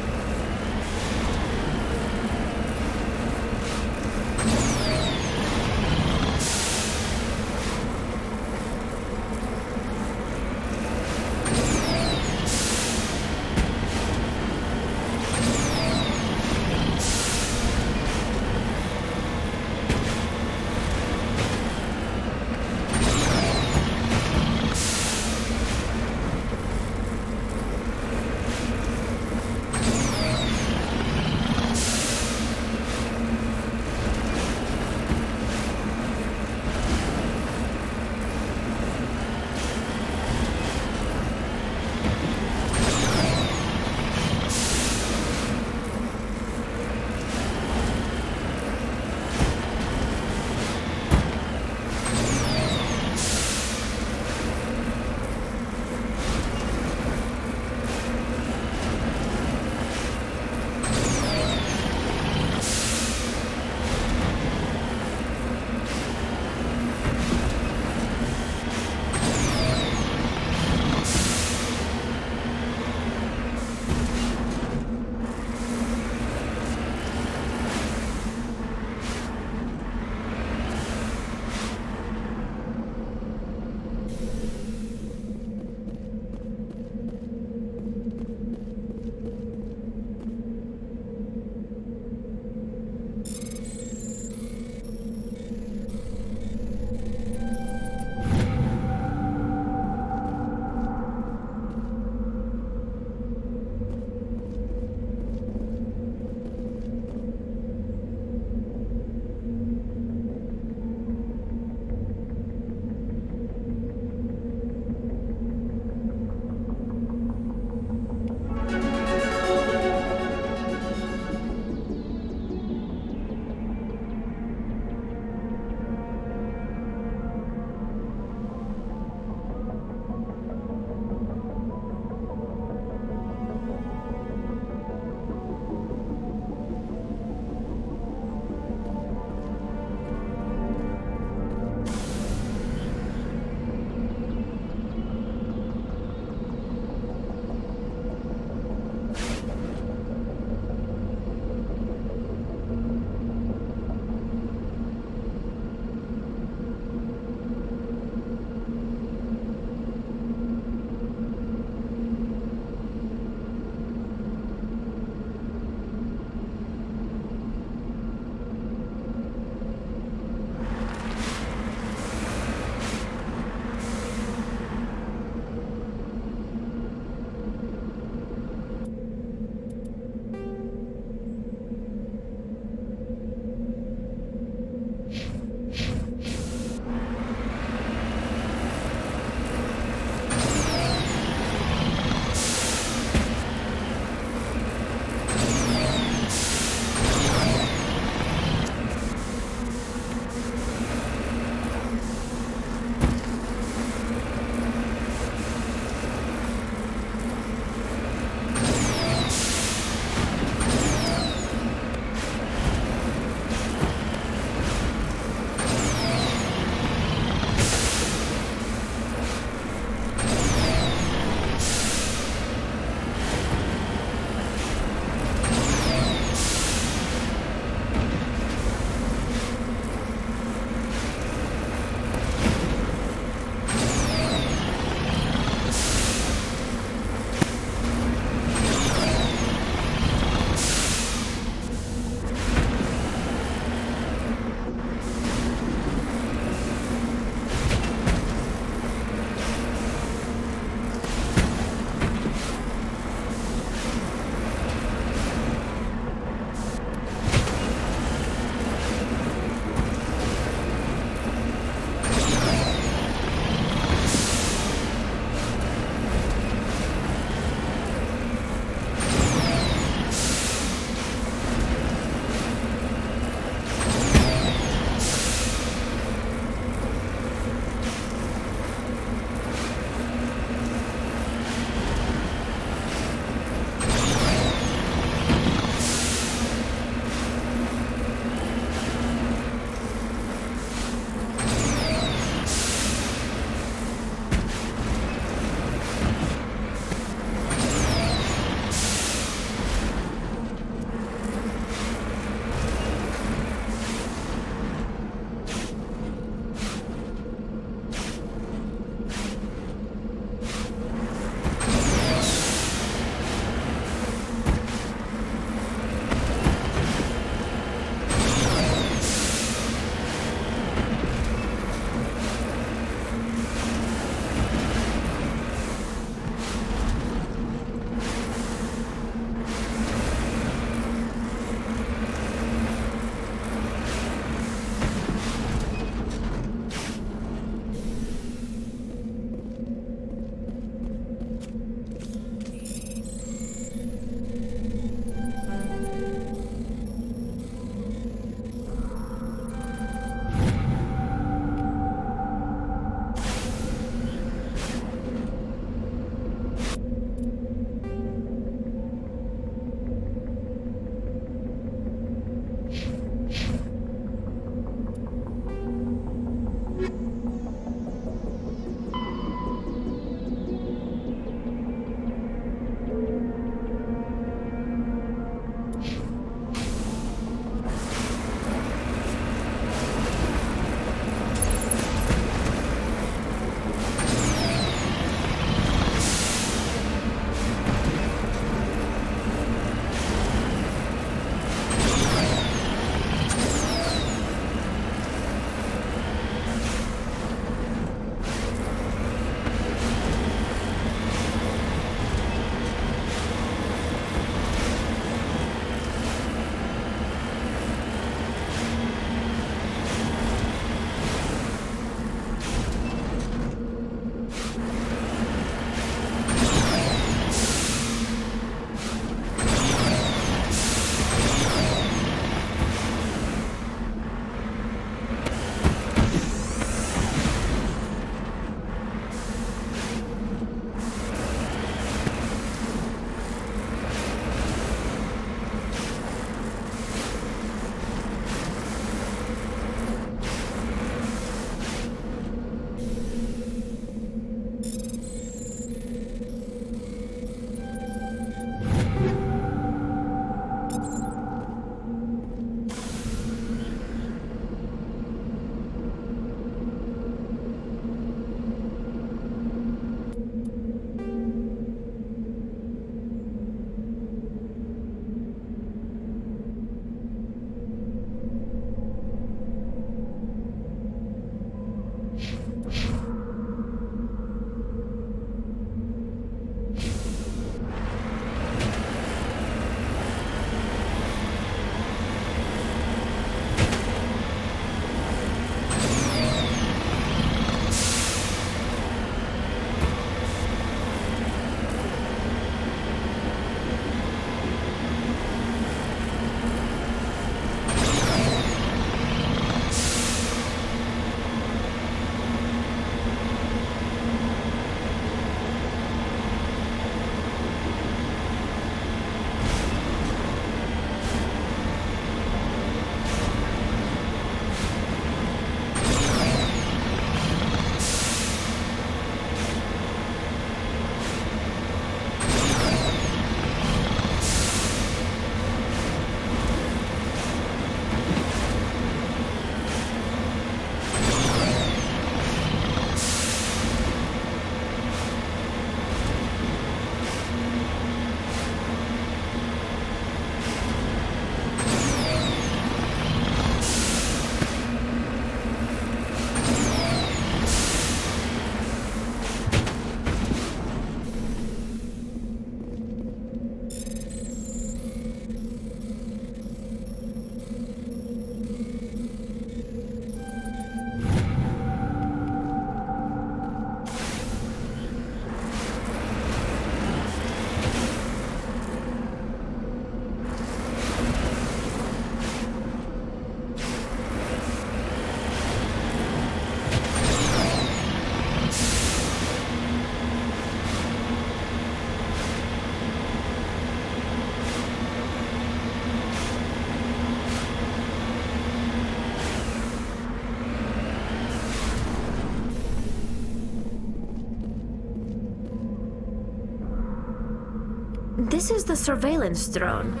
This is the surveillance drone.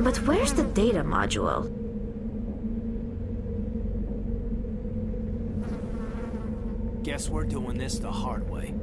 But where's the data module? Guess we're doing this the hard way.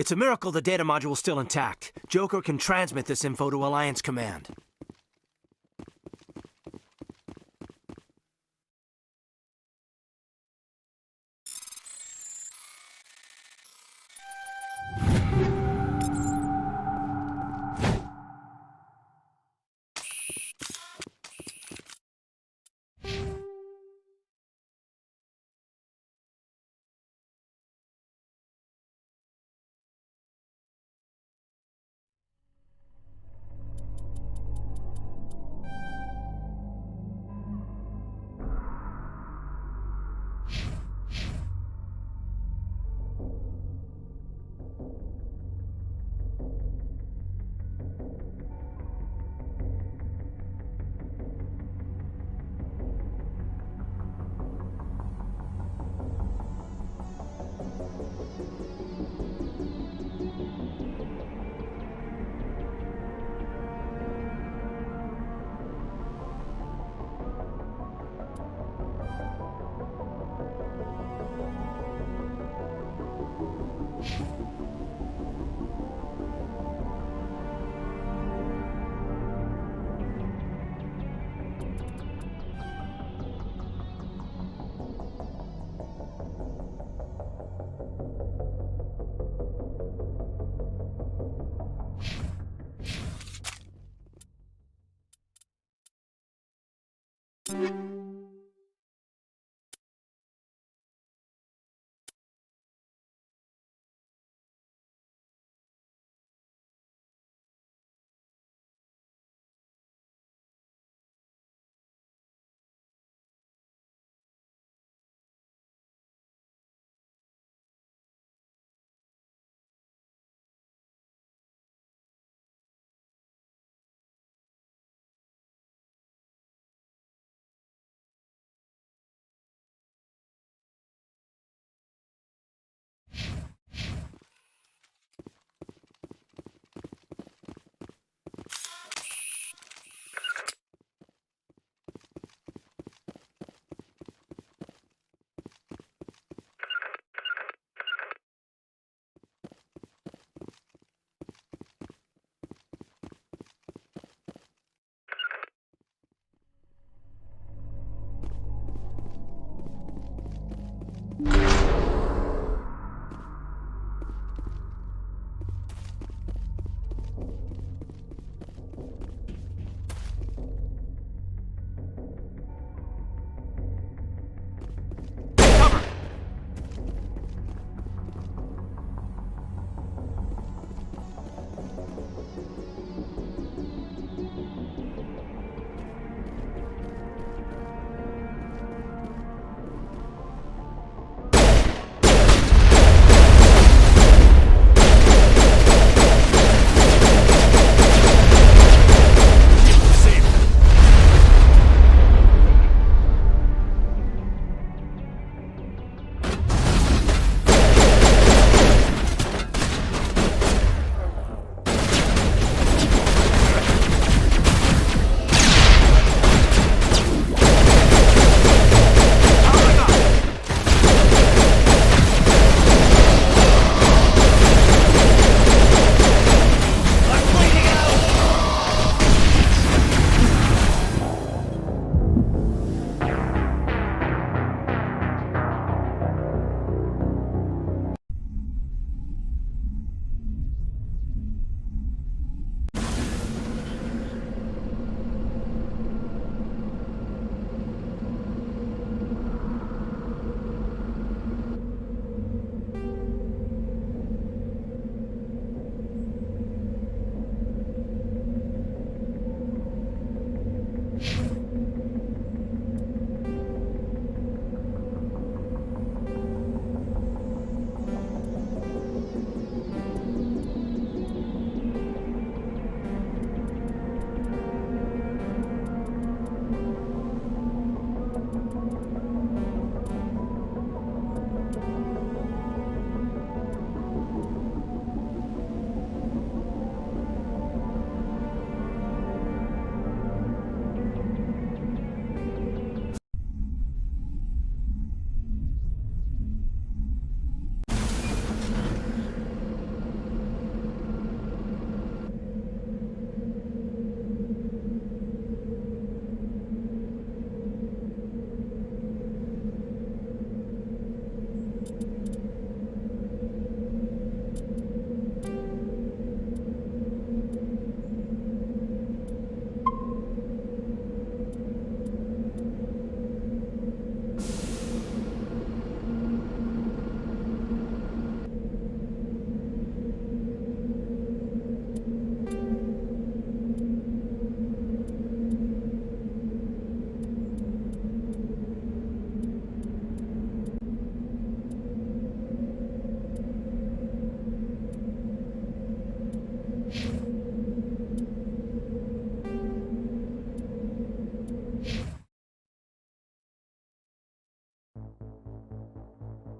It's a miracle the data module's still intact. Joker can transmit this info to Alliance Command.